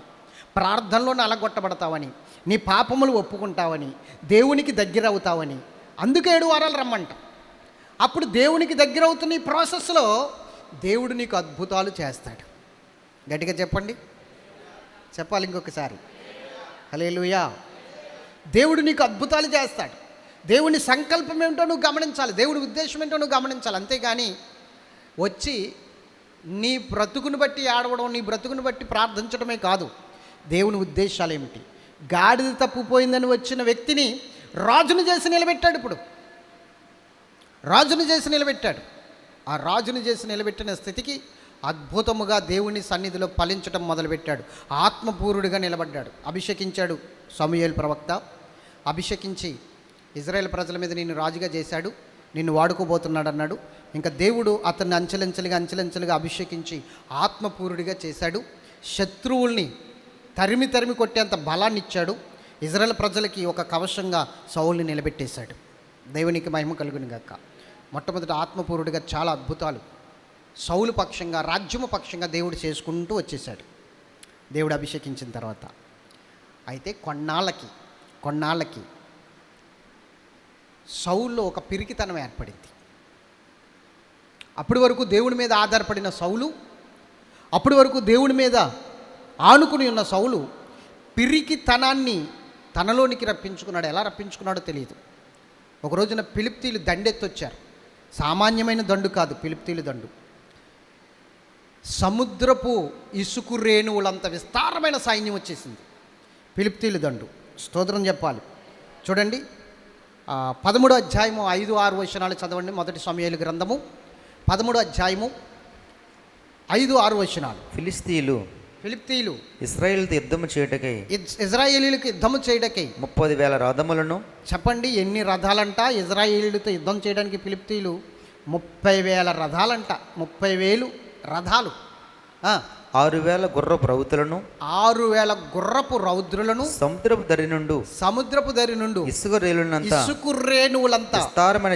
ప్రార్థనలో నలగొట్టబడతావని, నీ పాపములు ఒప్పుకుంటావని, దేవునికి దగ్గర అవుతావని. అందుకే 7 వారాలు రమ్మంట. అప్పుడు దేవునికి దగ్గర అవుతున్న ఈ ప్రాసెస్లో దేవుడు నీకు అద్భుతాలు చేస్తాడు. గట్టిగా చెప్పండి, చెప్పాలి ఇంకొకసారి, హల్లెలూయా. దేవుడు నీకు అద్భుతాలు చేస్తాడు. దేవుని సంకల్పం ఏమిటో నువ్వు గమనించాలి, దేవుడి ఉద్దేశం ఏంటో నువ్వు గమనించాలి. అంతేగాని వచ్చి నీ బ్రతుకుని బట్టి ఆడవడం, నీ బ్రతుకుని బట్టి ప్రార్థించడమే కాదు. దేవుని ఉద్దేశాలు ఏమిటి? గాడిద తప్పిపోయిందని వచ్చిన వ్యక్తిని రాజును చేసి నిలబెట్టాడు. ఇప్పుడు రాజును చేసి నిలబెట్టాడు. ఆ రాజును చేసి నిలబెట్టిన స్థితికి అద్భుతముగా దేవుని సన్నిధిలో ఫలించడం మొదలుపెట్టాడు. ఆత్మపూరుడిగా నిలబడ్డాడు. అభిషేకించాడు సమూయేలు ప్రవక్త. అభిషేకించి ఇజ్రాయేల్ ప్రజల మీద నిన్ను రాజుగా చేశాడు, నిన్ను వాడుకోబోతున్నాడు అన్నాడు. ఇంకా దేవుడు అతన్ని అంచెలంచెలుగా అభిషేకించి ఆత్మపూరుడిగా చేశాడు. శత్రువుల్ని తరిమి తరిమి కొట్టేంత బలాన్ని ఇచ్చాడు. ఇజ్రాయేల్ ప్రజలకి ఒక కవచంగా సౌలుని నిలబెట్టేశాడు. దేవునికి మహిమ కలుగును గాక. మొట్టమొదటి ఆత్మపూరుడిగా చాలా అద్భుతాలు సౌలు పక్షంగా, రాజ్యము పక్షంగా దేవుడు చేసుకుంటూ వచ్చేసాడు దేవుడు అభిషేకించిన తర్వాత. అయితే కొన్నాళ్ళకి సౌల్లో ఒక పిరికితనం ఏర్పడింది. అప్పటి వరకు దేవుని మీద ఆధారపడిన సౌలు, అప్పటి వరకు దేవుని మీద ఆనుకుని ఉన్న సౌలు పిరికితనాన్ని తనలోనికి రప్పించుకున్నాడు. ఎలా రప్పించుకున్నాడో తెలియదు. ఒక రోజున ఫిలిష్తీయులు దండెత్తొచ్చారు. సామాన్యమైన దండు కాదు, ఫిలిష్తీయుల దండు. సముద్రపు ఇసుకు రేణువులంత విస్తారమైన సైన్యం వచ్చేసింది. ఫిలిష్తీయుల దండు. స్తోత్రం చెప్పాలి. చూడండి, 13వ అధ్యాయము 5-6 వచనాలు చదవండి. మొదటి సమూయేలు గ్రంథము 13వ అధ్యాయము 5-6 వచనాలు. ఫిలిష్తీయులు ఇశ్రాయేలుతో ఇజ్రాయేలీలకు యుద్ధము చేయటకై 30,000 రథములను. చెప్పండి, ఎన్ని రథాలంట? ఇజ్రాయేలీలతో యుద్ధం చేయడానికి ఫిలిష్తీయులు 30,000 రథాలంట. 30,000 రథాలు. 6,000 గుర్రపు రౌతులను. 6,000 గుర్రపు రౌద్రులను. సముద్రపు దరి నుండి ఇసుక రేణువులంతా విస్తారమైన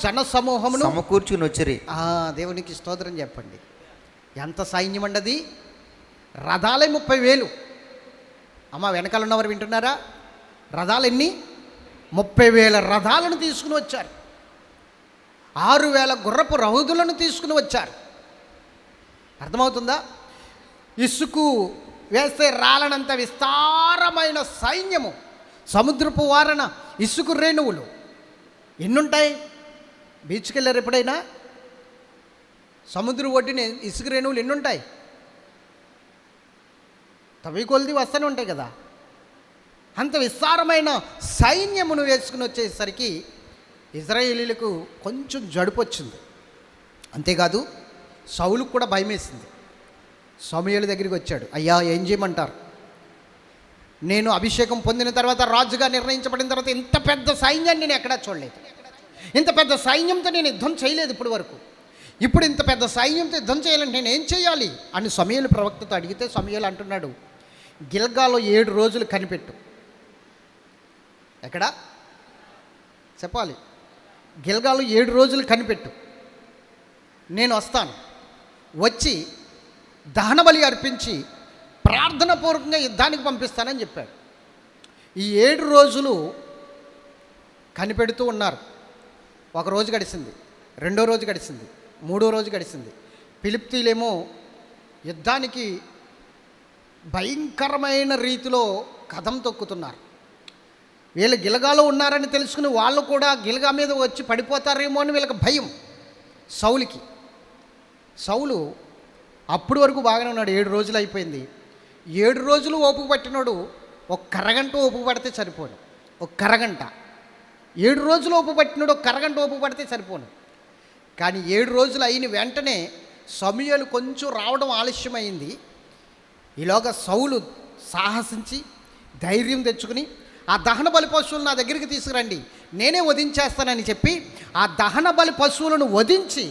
జన సమూహమును సమకూర్చుకుని వచ్చిరి. దేవునికి స్తోత్రం చెప్పండి. ఎంత సైన్యం అండి! రథాలే 30,000. అమ్మ, వెనకాల ఉన్నవారు వింటున్నారా? రథాలు ఎన్ని? 30,000 రథాలను తీసుకుని వచ్చారు. 6,000 గుర్రపు రౌదులను తీసుకుని వచ్చారు. అర్థమవుతుందా? ఇసుకు వేస్తే రాలనంత విస్తారమైన సైన్యము, సముద్రపు వారన ఇసుకు రేణువులు ఎన్నుంటాయి? బీచ్కి వెళ్ళారు ఎప్పుడైనా? సముద్రం ఒడ్డున ఇసుక రేణువులు ఎన్నుంటాయి? తవ్వి కొలిది వస్తూనే ఉంటాయి కదా. అంత విస్తారమైన సైన్యమును వేసుకుని వచ్చేసరికి ఇజ్రాయేలీలకు కొంచెం జడుపు వచ్చింది. అంతేకాదు, సౌలుకు కూడా భయం వేసింది. సమూయేలు దగ్గరికి వచ్చాడు. అయ్యా ఏం చేయమంటారు? నేను అభిషేకం పొందిన తర్వాత, రాజుగా నిర్ణయించబడిన తర్వాత ఇంత పెద్ద సైన్యాన్ని నేను ఎక్కడా చూడలేదు. ఇంత పెద్ద సైన్యంతో నేను యుద్ధం చేయలేదు ఇప్పటి వరకు. ఇప్పుడు ఇంత పెద్ద సైన్యంతో యుద్ధం చేయాలంటే నేను ఏం చేయాలి అని సమూయేలు ప్రవక్తతో అడిగితే, సమూయేలు అంటున్నాడు, గిల్గాలో 7 రోజులు కనిపెట్టు. ఎక్కడ చెప్పాలి? గిల్గాలో 7 రోజులు కనిపెట్టు, నేను వస్తాను, వచ్చి దహనబలి అర్పించి ప్రార్థనాపూర్వకంగా యుద్ధానికి పంపిస్తానని చెప్పాడు. ఈ 7 రోజులు కనిపెడుతూ ఉన్నారు. ఒక రోజు గడిచింది, 2వ రోజు గడిచింది, 3వ రోజు గడిచింది. ఫిలిష్తీయులేమో యుద్ధానికి భయంకరమైన రీతిలో కదం తొక్కుతున్నారు. వీళ్ళు గిల్గాలో ఉన్నారని తెలుసుకుని వాళ్ళు కూడా గిల్గా మీద వచ్చి పడిపోతారేమో అని వీళ్ళకి భయం. సౌలు అప్పటి వరకు బాగానే ఉన్నాడు. 7 రోజులు అయిపోయింది. 7 రోజులు ఓపిక పట్టినాడు. ఒక అరగంట ఓపిక పడితే సరిపోను. ఒక అరగంట 7 రోజులు ఓపిక పట్టినాడు. ఒక అరగంట ఓపిక పడితే సరిపోను. కానీ 7 రోజులు అయిన వెంటనే సమూయేలు కొంచెం రావడం ఆలస్యమైంది. ఈలోగా సౌలు సాహసించి ధైర్యం తెచ్చుకుని, ఆ దహన బలి పశువులను నా దగ్గరికి తీసుకురండి, నేనే వధించేస్తానని చెప్పి ఆ దహన బలి పశువులను వధించి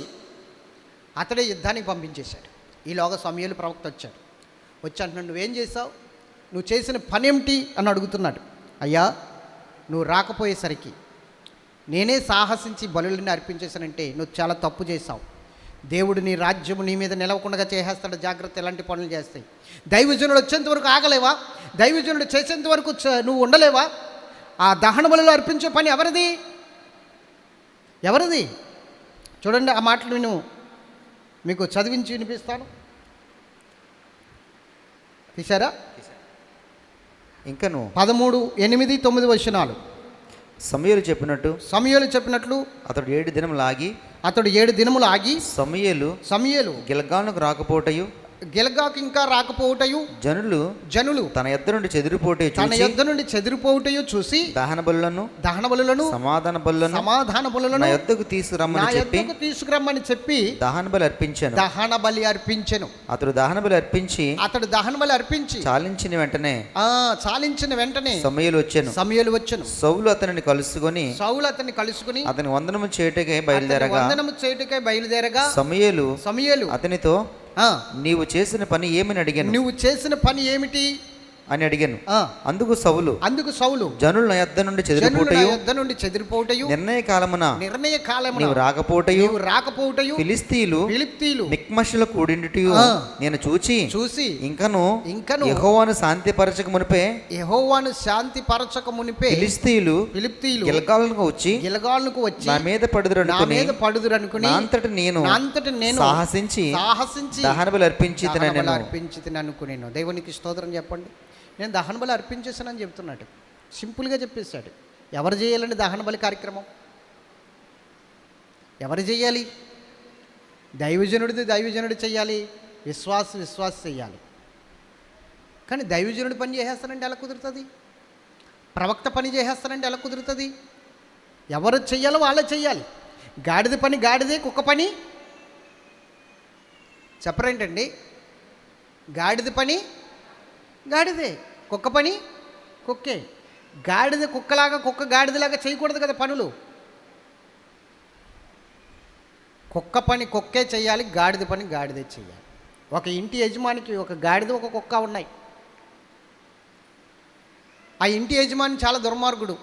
అతడే యుద్ధానికి పంపించేశాడు. ఈలోగా సమూయేలు ప్రవక్త వచ్చాడు. వచ్చి అంటున్నాడు, నువ్వేం చేసావు? నువ్వు చేసిన పనేమిటి అని అడుగుతున్నాడు. అయ్యా, నువ్వు రాకపోయేసరికి నేనే సాహసించి బలులని అర్పించేశానంటే నువ్వు చాలా తప్పు చేశావు. దేవుడు నీ రాజ్యము నీ మీద నిలవకుండా చేసేస్తాడు. జాగ్రత్త, ఎలాంటి పనులు చేస్తాయి. దైవజనుడు వచ్చేంత వరకు ఆగలేవా? దైవజనుడు చేసేంత వరకు నువ్వు ఉండలేవా? ఆ దహన బలులు అర్పించే పని ఎవరిది? చూడండి, ఆ మాటలు నేను మీకు చదివించి వినిపిస్తాను. తీశారా? ఇంకను 13, 8, 9 వచనాలు. సమూయేలు చెప్పినట్లు అతడు 7 దినములు ఆగి సమూయేలు గిల్గాలుకు రాకపోవటయు గిల్గాకు ఇంకా రాకపోవటయు జనులు తన యొద్ద నుండి చెదిరిపోవటయు చూసి దహన బలులను సమాధాన బలులను నా యొద్దకు తీసుకురమ్మని చెప్పి దహన బలి అర్పించెను. అతడు దహన బలి అర్పించి చాలించిన వెంటనే సమూయేలు వచ్చెను. సౌలు అతన్ని కలుసుకొని అతని వందనము చేయుటకై బయలుదేరగా సమూయేలు అతనితో, నీవు చేసిన పని ఏమిటి అని అడిగాను. అందుకు సౌలు జనులు నా యొద్ద నుండి చెదిరిపోవటయు నిర్ణయ కాలమున నీవు రాకపోవటయు ఫిలిష్తీయులు మిక్మషుల కూడిండుటయు నేను చూచి ఇంకను యెహోవాను శాంతిపరచక మునిపే ఫిలిష్తీయులు గిల్గాలుకు వచ్చి నా మీద పడుదురనుకుని అంతటి నేను సాహసించి దహన బలి అర్పించితిననుకునేను. దేవునికి స్తోత్రం చెప్పండి. నేను దహన బలి అర్పించేసానని చెప్తున్నాడు. సింపుల్గా చెప్పేశాడు. ఎవరు చేయాలండి దహన బలి కార్యక్రమం? ఎవరు చేయాలి? దైవజనుడు చేయాలి, విశ్వాస చేయాలి. కానీ దైవజనుడు పని చేసేస్తానంటే ఎలా కుదురుతుంది? ప్రవక్త పని చేసేస్తానంటే ఎలా కుదురుతుంది? ఎవరు చెయ్యాలో వాళ్ళే చెయ్యాలి. గాడిద పని గాడిదే, కుక్క పని చెప్పరేంటండి? గాడిద పని గాడిదే, కుక్క పని కుక్కే. గాడిద కుక్కలాగా, కుక్క గాడిదలాగా చేయకూడదు కదా పనులు. కుక్క పని కుక్కే చేయాలి, గాడిద పని గాడిదే చేయాలి. ఒక ఇంటి యజమానికి ఒక గాడిద, ఒక కుక్క ఉన్నాయి. ఆ ఇంటి యజమాని చాలా దుర్మార్గుడు.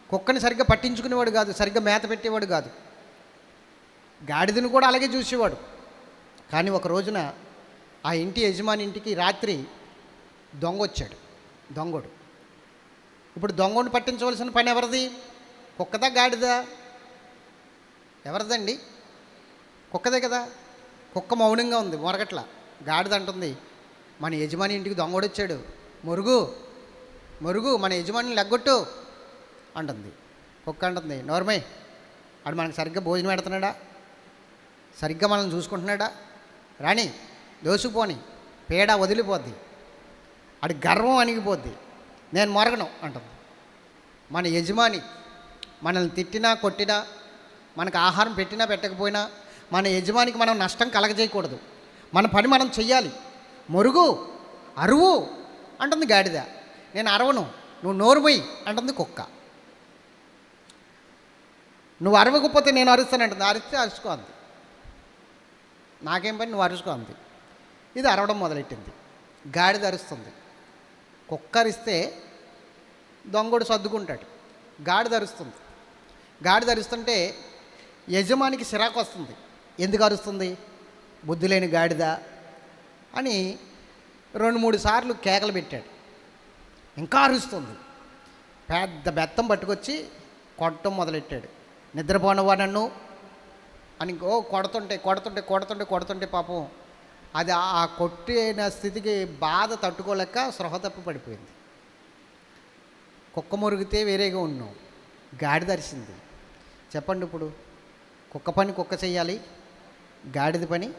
కుక్కని సరిగ్గా పట్టించుకునేవాడు కాదు, సరిగ్గా మేత పెట్టేవాడు కాదు. గాడిదను కూడా అలాగే చూసేవాడు. కానీ ఒక రోజున ఆ ఇంటి యజమాని ఇంటికి రాత్రి దొంగోడు. ఇప్పుడు దొంగోడిని పట్టించవలసిన పని ఎవరిది? కుక్కదా గాడిదా? ఎవరిదండి? కుక్కదే కదా. కుక్క మౌనంగా ఉంది, మొరగట్ల. గాడిద అంటుంది, మన యజమాని ఇంటికి దొంగోడు వచ్చాడు, మొరుగు మన యజమానిని లెగ్గొట్టు అంటుంది. కుక్క అంటుంది, నోర్మే, ఆడు మనకు సరిగ్గా భోజనం పెడుతున్నాడా? సరిగ్గా మనల్ని చూసుకుంటున్నాడా? రాణి దోసుకుపోని, పేడ వదిలిపోద్ది, ఆడి గర్వం అణిగిపోద్ది, నేను మొరగను అంటుంది. మన యజమాని మనల్ని తిట్టినా కొట్టినా, మనకు ఆహారం పెట్టినా పెట్టకపోయినా, మన యజమానికి మనం నష్టం కలగజేయకూడదు. మన పని మనం చెయ్యాలి. మొరుగు, అరువు అంటుంది గాడిద. నేను అరవను, నువ్వు నోరు పోయి అంటుంది కుక్క. నువ్వు అరవకపోతే నేను అరుస్తాను అంటుంది. అరిస్తే అరుచుకో అంది. నాకేం పని, నువ్వు అరుచుకో అంది. ఇది అరవడం మొదలెట్టింది. గాడిద అరుస్తుంది. కుక్క అరిస్తే దొంగడు సర్దుకుంటాడు. గాడిద అరుస్తుంది. గాడిద అరుస్తుంటే యజమానికి చిరాకు వస్తుంది. ఎందుకు అరుస్తుంది? బుద్ధి లేని గాడిద అని 2-3 సార్లు కేకలు పెట్టాడు. ఇంకా అరుస్తుంది. పెద్ద బెత్తం పట్టుకొచ్చి కొట్టడం మొదలెట్టాడు. నిద్రపోనవా నన్ను అని కొడుతుంటే పాపం అది ఆ కొట్టిన స్థితికి బాధ తట్టుకోలేక స్పృహ తప్పి పడిపోయింది. కుక్క మురిగితే వేరేగా ఉన్నాం, గాడిద అరిసింది. చెప్పండి, ఇప్పుడు కుక్క పని కుక్క చెయ్యాలి, గాడిద పని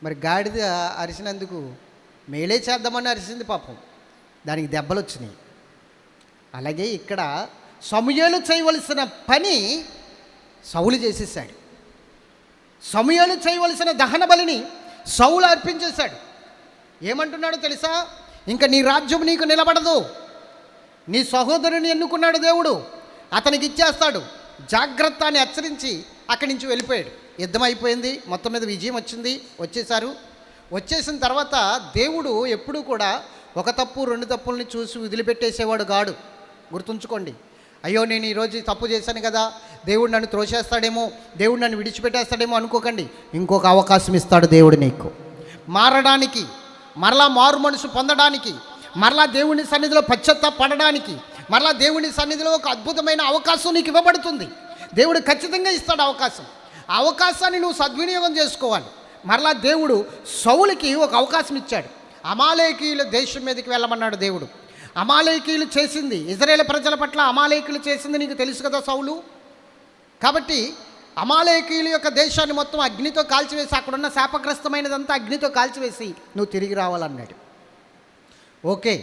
మరి గాడిద అరిసినందుకు మేలే చేద్దామని అరిసింది పాపం. దానికి దెబ్బలు వచ్చినాయి. అలాగే ఇక్కడ సమూయేలు చేయవలసిన పని సౌలు చేసేసాడు. సమూయేలు చేయవలసిన దహన బలిని సౌలు అర్పించేశాడు. ఏమంటున్నాడో తెలుసా? ఇంకా నీ రాజ్యం నీకు నిలబడదు. నీ సహోదరుని ఎన్నుకున్నాడు దేవుడు, అతనికి ఇచ్చేస్తాడు, జాగ్రత్త అని హెచ్చరించి అక్కడి నుంచి వెళ్ళిపోయాడు. యుద్ధం అయిపోయింది, మొత్తం మీద విజయం వచ్చింది, వచ్చేసారు. వచ్చేసిన తర్వాత దేవుడు ఎప్పుడూ కూడా ఒక తప్పు 2 తప్పుల్ని చూసి వదిలిపెట్టేసేవాడు కాడు. గుర్తుంచుకోండి. అయ్యో నేను ఈరోజు తప్పు చేశాను కదా, దేవుడు నన్ను త్రోసేస్తాడేమో, దేవుడు నన్ను విడిచిపెట్టేస్తాడేమో అనుకోకండి. ఇంకొక అవకాశం ఇస్తాడు దేవుడు నీకు మారడానికి, మరలా మారు మనసు పొందడానికి, మరలా దేవుని సన్నిధిలో పశ్చాత్తాపడడానికి, మరలా దేవుని సన్నిధిలో ఒక అద్భుతమైన అవకాశం నీకు ఇవ్వబడుతుంది. దేవుడు ఖచ్చితంగా ఇస్తాడు అవకాశం. ఆ అవకాశాన్ని నువ్వు సద్వినియోగం చేసుకోవాలి. మరలా దేవుడు సౌలుకి ఒక అవకాశం ఇచ్చాడు. అమాలేకీయుల దేశం మీదకి వెళ్ళమన్నాడు దేవుడు. అమాలేకీయులు చేసింది, ఇశ్రాయేలు ప్రజల పట్ల అమాలేకీయులు చేసింది నీకు తెలుసు కదా సౌలు. కాబట్టి అమాలేకీయుల యొక్క దేశాన్ని మొత్తం అగ్నితో కాల్చివేసి, అక్కడున్న శాపగ్రస్తమైనదంతా అగ్నితో కాల్చివేసి నువ్వు తిరిగి రావాలన్నాడు. ఓకే,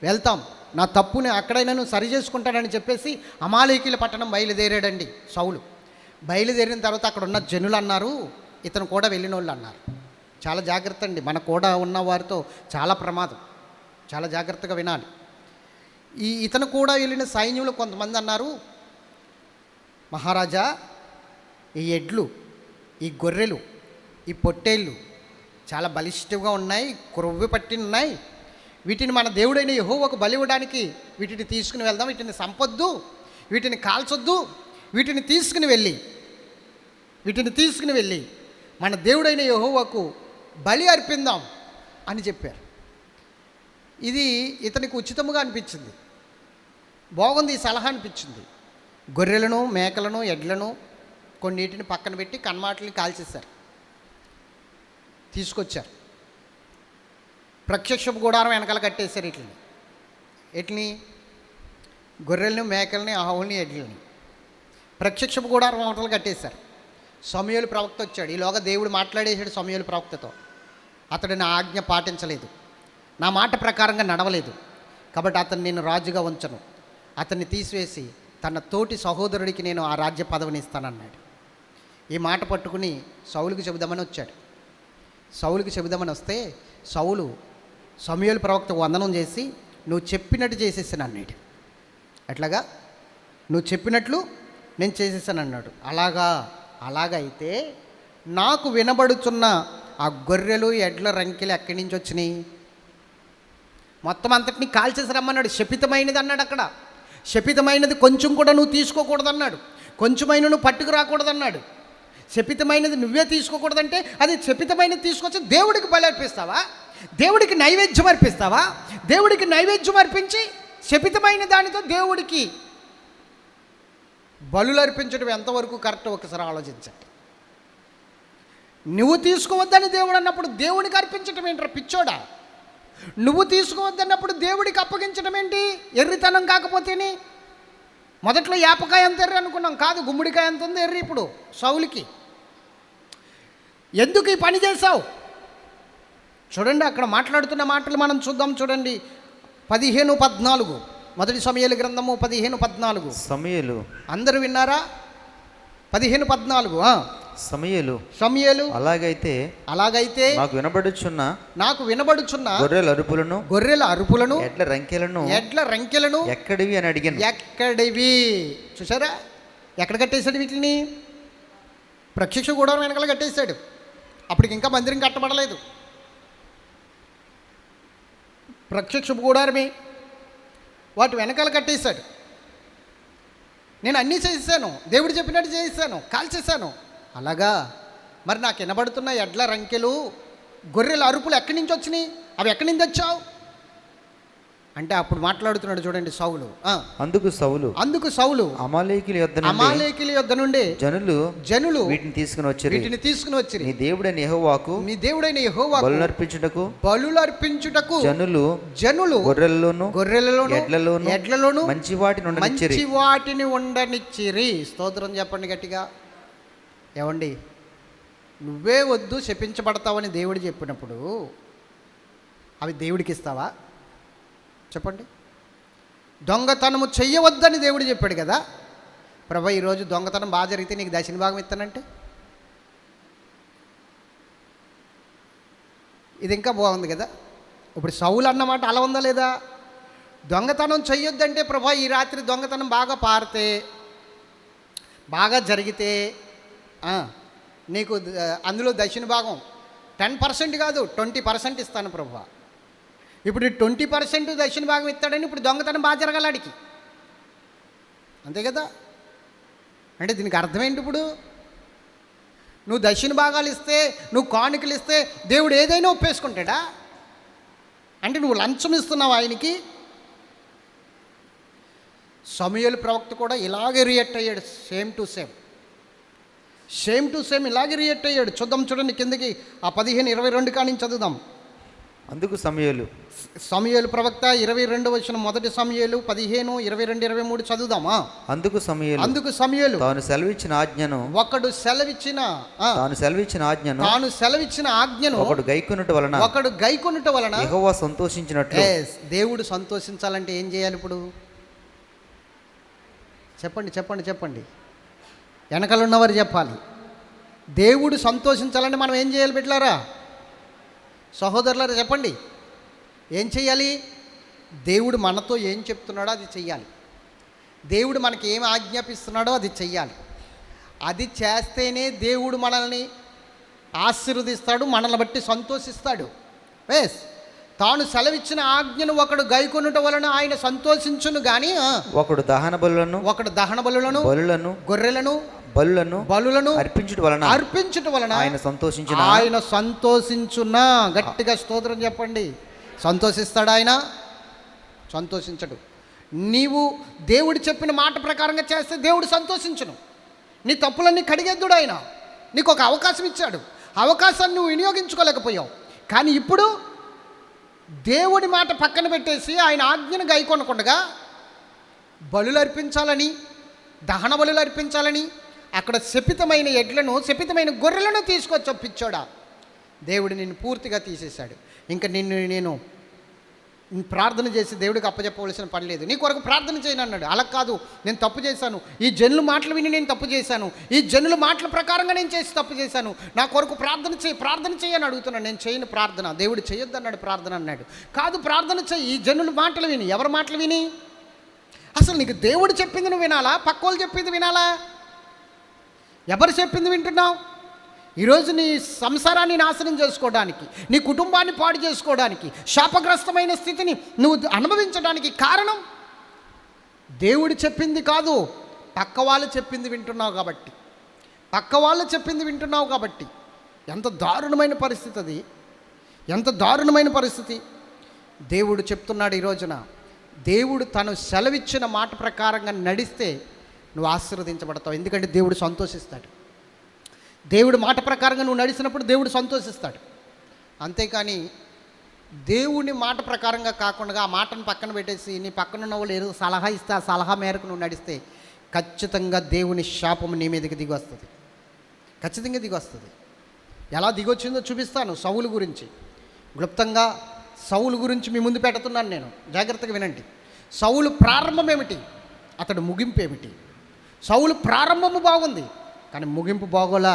వెళ్తాం, నా తప్పుని అక్కడైనా నువ్వు సరి చేసుకుంటానని చెప్పేసి అమాలేకీయుల పట్టణం బయలుదేరాడండి సౌలు. బయలుదేరిన తర్వాత అక్కడ ఉన్న జనులు అన్నారు, ఇతను కూడా వెళ్ళిన వాళ్ళు అన్నారు. చాలా జాగ్రత్త అండి, మన కూడా ఉన్న వారితో చాలా ప్రమాదం, చాలా జాగ్రత్తగా వినాలి. ఇతను కూడా వెళ్ళిన సైన్యంలో కొంతమంది అన్నారు, మహారాజా ఈ ఎడ్లు, ఈ గొర్రెలు, ఈ పొట్టేళ్ళు చాలా బలిష్టంగా ఉన్నాయి, క్రొవ్వు పట్టి ఉన్నాయి, వీటిని మన దేవుడైన యెహోవాకు బలి ఇవ్వడానికి వీటిని తీసుకుని వెళ్దాం, వీటిని సంపొద్దు, వీటిని కాల్చొద్దు, వీటిని తీసుకుని వెళ్ళి మన దేవుడైన యెహోవాకు బలి అర్పిందాం అని చెప్పారు. ఇది ఇతనికి ఉచితముగా అనిపించింది, బాగుంది, ఈ సలహా అనిపించింది. గొర్రెలను, మేకలను, ఎడ్లను కొన్నిటిని పక్కన పెట్టి కన్మాటల్ని కాల్చేశారు, తీసుకొచ్చారు. ప్రత్యక్షపు గుడారం వెనకాల కట్టేశారు. వీటిని గొర్రెల్ని, మేకల్ని, ఆవుల్ని, ఎడ్లని ప్రత్యక్షపు గుడారం అవతలు కట్టేశారు. సమూయేలు ప్రవక్త వచ్చాడు. ఈలోగా దేవుడు మాట్లాడేశాడు సమూయేలు ప్రవక్తతో. అతడు నా ఆజ్ఞ పాటించలేదు, నా మాట ప్రకారంగా నడవలేదు, కాబట్టి అతన్ని నేను రాజుగా ఉంచను, అతన్ని తీసివేసి తన తోటి సహోదరుడికి నేను ఆ రాజ్య పదవిని ఇస్తానన్నాడు. ఈ మాట పట్టుకుని సౌలుకి చెబుదామని వచ్చాడు. సౌలుకి చెబుదామని వస్తే సౌలు సమూయేలు ప్రవక్తకు వందనం చేసి, నువ్వు చెప్పినట్టు చేసేసాను అన్నాడు. అట్లాగా నువ్వు చెప్పినట్లు నేను చేసేసాను అన్నాడు. అలాగైతే నాకు వినబడుతున్న ఆ గొర్రెలు, ఎడ్ల రంకెలు ఎక్కడి నుంచి వచ్చినాయి? మొత్తం అంతటిని కాల్చేసి రమ్మన్నాడు. శపితమైనది అన్నాడు. అక్కడ శపితమైనది కొంచెం కూడా నువ్వు తీసుకోకూడదన్నాడు, కొంచెమైన నువ్వు పట్టుకురాకూడదన్నాడు. శపితమైనది నువ్వే తీసుకోకూడదంటే అది శపితమైనది తీసుకొచ్చి దేవుడికి బలి అర్పిస్తావా? దేవుడికి నైవేద్యం అర్పిస్తావా? దేవుడికి నైవేద్యం అర్పించి శపితమైన దానితో దేవుడికి బలులు అర్పించడం ఎంతవరకు కరెక్ట్ ఒకసారి ఆలోచించండి. నువ్వు తీసుకోవద్దని దేవుడు అన్నప్పుడు దేవుడికి అర్పించడం ఏంట్రా పిచ్చోడా? నువ్వు తీసుకోవద్దన్నప్పుడు దేవుడికి అప్పగించడం ఏంటి? ఎర్రితనం కాకపోతేనే. మొదట్లో యాపకాయ అంత ఎర్రి అనుకున్నాం, కాదు గుమ్మడికాయ అంత ఉంది ఎర్రి ఇప్పుడు సౌలుకి. ఎందుకు ఈ పని చేశావు? చూడండి అక్కడ మాట్లాడుతున్న మాటలు మనం చూద్దాం. చూడండి 15:14 మొదటి సమూయేలు గ్రంథము 15:14. సమూయేలు అందరూ విన్నారా? 15:14 సమూయేలు అలాగైతే నాకు వినబడుచున్న గొర్రెల అరుపులను ఎడ్ల రంకెలను ఎక్కడివి అని అడిగాను. ఎక్కడివి చూసారా, ఎక్కడ కట్టేశాడు వీటిని? ప్రత్యక్ష గూడవరం వెనకాల కట్టేశాడు. అప్పటికి ఇంకా మందిరం కట్టబడలేదు. ప్రత్యక్ష గూడారమే వాటి వెనకాల కట్టేశాడు. నేను అన్నీ చేసేసాను, దేవుడు చెప్పినట్టు చేసేసాను, కాల్చేశాను. అలాగా మరి నాకు వినబడుతున్న ఎడ్ల రంకెలు గొర్రెల అరుపులు ఎక్కడి నుంచి వచ్చినాయి? అవి ఎక్కడి నుంచి తెచ్చావు అంటే అప్పుడు మాట్లాడుతున్నాడు చూడండి సౌలు. అందుకు సౌలు అమాలేకీయుల యొద్ద నుండి జనులు వీటిని తీసుకుని వచ్చి నీ దేవుడైన యెహోవాకు బలులు అర్పించుటకు జనులు గొర్రెలలోను ఎడ్లలోను మంచి వాటిని ఉండనిచ్చిరి. స్తోత్రం చెప్పండి గట్టిగా. ఏమండి, నువ్వే వద్దు శపించబడతావని దేవుడు చెప్పినప్పుడు అవి దేవుడికి ఇస్తావా? చెప్పండి. దొంగతనము చెయ్యవద్దని దేవుడు చెప్పాడు కదా. ప్రభు ఈరోజు దొంగతనం బాగా జరిగితే నీకు దశమ భాగం ఇస్తానంటే ఇది ఇంకా బాగుంది కదా. ఇప్పుడు సౌలు అన్నమాట అలా ఉందా లేదా? దొంగతనం చెయ్యొద్దంటే ప్రభు ఈ రాత్రి దొంగతనం బాగా పారితే బాగా జరిగితే నీకు అందులో దశమ భాగం 10% కాదు 20% ఇస్తాను ప్రభు. ఇప్పుడు 20% దక్షిణ భాగం ఇస్తాడని ఇప్పుడు దొంగతనం బాగా జరగాలాడికి, అంతే కదా. అంటే దీనికి అర్థమేంటి? ఇప్పుడు నువ్వు దక్షిణ భాగాలు ఇస్తే, నువ్వు కానుకలు ఇస్తే దేవుడు ఏదైనా ఒప్పేసుకుంటాడా? అంటే నువ్వు లంచం ఇస్తున్నావు ఆయనకి. సమూయేలు ప్రవక్త కూడా ఇలాగే రియాక్ట్ అయ్యాడు. సేమ్ టు సేమ్ ఇలాగే రియాక్ట్ అయ్యాడు. చూడండి కిందకి ఆ 15:22 కానించి చదువుదాం. అందుకు సమూయేలు ప్రవక్త 22 వచ్చిన మొదటి సమూయేలు 15, 22, 23 చదువుదామా. అందుకు సమూయేలు తాను సెలవిచ్చిన ఆజ్ఞను ఒకడు గైకొనుట వలన యెహోవా సంతోషించినట్లు. దేవుడు సంతోషించాలంటే ఏం చేయాలి? ఇప్పుడు చెప్పండి. వెనకాల ఉన్నవారు చెప్పాలి. దేవుడు సంతోషించాలంటే మనం ఏం చేయాలి బిడ్డలారా, సహోదరులారా చెప్పండి. ఏం చెయ్యాలి? దేవుడు మనతో ఏం చెప్తున్నాడో అది చెయ్యాలి. దేవుడు మనకి ఏం ఆజ్ఞాపిస్తున్నాడో అది చెయ్యాలి. అది చేస్తేనే దేవుడు మనల్ని ఆశీర్వదిస్తాడు, మనల్ని బట్టి సంతోషిస్తాడు. తాను సెలవిచ్చిన ఆజ్ఞను ఒకడు గైకొనుట వలన ఆయన సంతోషించును గాని ఒకడు దహన బలులను గొర్రెలను బలులను అర్పించుట వలన ఆయన సంతోషించునా. గట్టిగా స్తోత్రం చెప్పండి. సంతోషిస్తాడు ఆయన? సంతోషించడు. నీవు దేవుడు చెప్పిన మాట ప్రకారంగా చేస్తే దేవుడు సంతోషించును. నీ తప్పులన్నీ కడిగేద్దుడు ఆయన. నీకు ఒక అవకాశం ఇచ్చాడు, అవకాశాన్ని నువ్వు వినియోగించుకోలేకపోయావు. కానీ ఇప్పుడు దేవుడి మాట పక్కన పెట్టేసి ఆయన ఆజ్ఞను గైకొనకుండా బలులు అర్పించాలని, దహన బలులు అర్పించాలని అక్కడ శపితమైన ఎడ్లను, శపితమైన గొర్రెలను తీసుకొచ్చి ఒప్పించాడా. దేవుడు నిన్ను పూర్తిగా తీసేశాడు. ఇంకా నేను ప్రార్థన చేసి దేవుడికి అప్పచెప్పవలసిన పని లేదు. నీ కొరకు ప్రార్థన చేయను అన్నాడు. అలా కాదు, నేను తప్పు చేశాను, ఈ జనుల మాటలు విని నేను తప్పు చేశాను, ఈ జనుల మాటల ప్రకారంగా నేను చేసి తప్పు చేశాను, నా కొరకు ప్రార్థన చేయని అడుగుతున్నాను. నేను చేయను ప్రార్థన. దేవుడు చేయొద్దు అన్నాడు, ప్రార్థన అన్నాడు. కాదు, ప్రార్థన చేయి. ఈ జనుల మాటలు విని, ఎవరి మాటలు విని? అసలు నీకు దేవుడు చెప్పింది నువ్వు వినాలా, పక్కోళ్ళు చెప్పింది వినాలా? ఎవరు చెప్పింది వింటున్నావు? ఈరోజు నీ సంసారాన్ని నాశనం చేసుకోవడానికి, నీ కుటుంబాన్ని పాడు చేసుకోవడానికి, శాపగ్రస్తమైన స్థితిని నువ్వు అనుభవించడానికి కారణం దేవుడు చెప్పింది కాదు, పక్క వాళ్ళు చెప్పింది వింటున్నావు కాబట్టి. ఎంత దారుణమైన పరిస్థితి అది, ఎంత దారుణమైన పరిస్థితి. దేవుడు చెప్తున్నాడు ఈ రోజున, దేవుడు తను సెలవిచ్చిన మాట ప్రకారంగా నడిస్తే నువ్వు ఆశీర్వదించబడతావు. ఎందుకంటే దేవుడు సంతోషిస్తాడు. దేవుడు మాట ప్రకారంగా నువ్వు నడిచినప్పుడు దేవుడు సంతోషిస్తాడు. అంతేకాని దేవుని మాట ప్రకారంగా కాకుండా ఆ మాటను పక్కన పెట్టేసి నీ పక్కనున్న వాళ్ళు ఏదో సలహా ఇస్తే ఆ సలహా మేరకు నువ్వు నడిస్తే ఖచ్చితంగా దేవుని శాపము నీ మీదకి దిగి వస్తుంది. ఖచ్చితంగా దిగి వస్తుంది. ఎలా దిగొచ్చిందో చూపిస్తాను. సౌలు గురించి క్లుప్తంగా సౌలు గురించి మీ ముందు పెడుతున్నాను నేను, జాగ్రత్తగా వినండి. సౌలు ప్రారంభం ఏమిటి, అతడు ముగింపు ఏమిటి? సౌలు ప్రారంభము బాగుంది కానీ ముగింపు బాగోలా.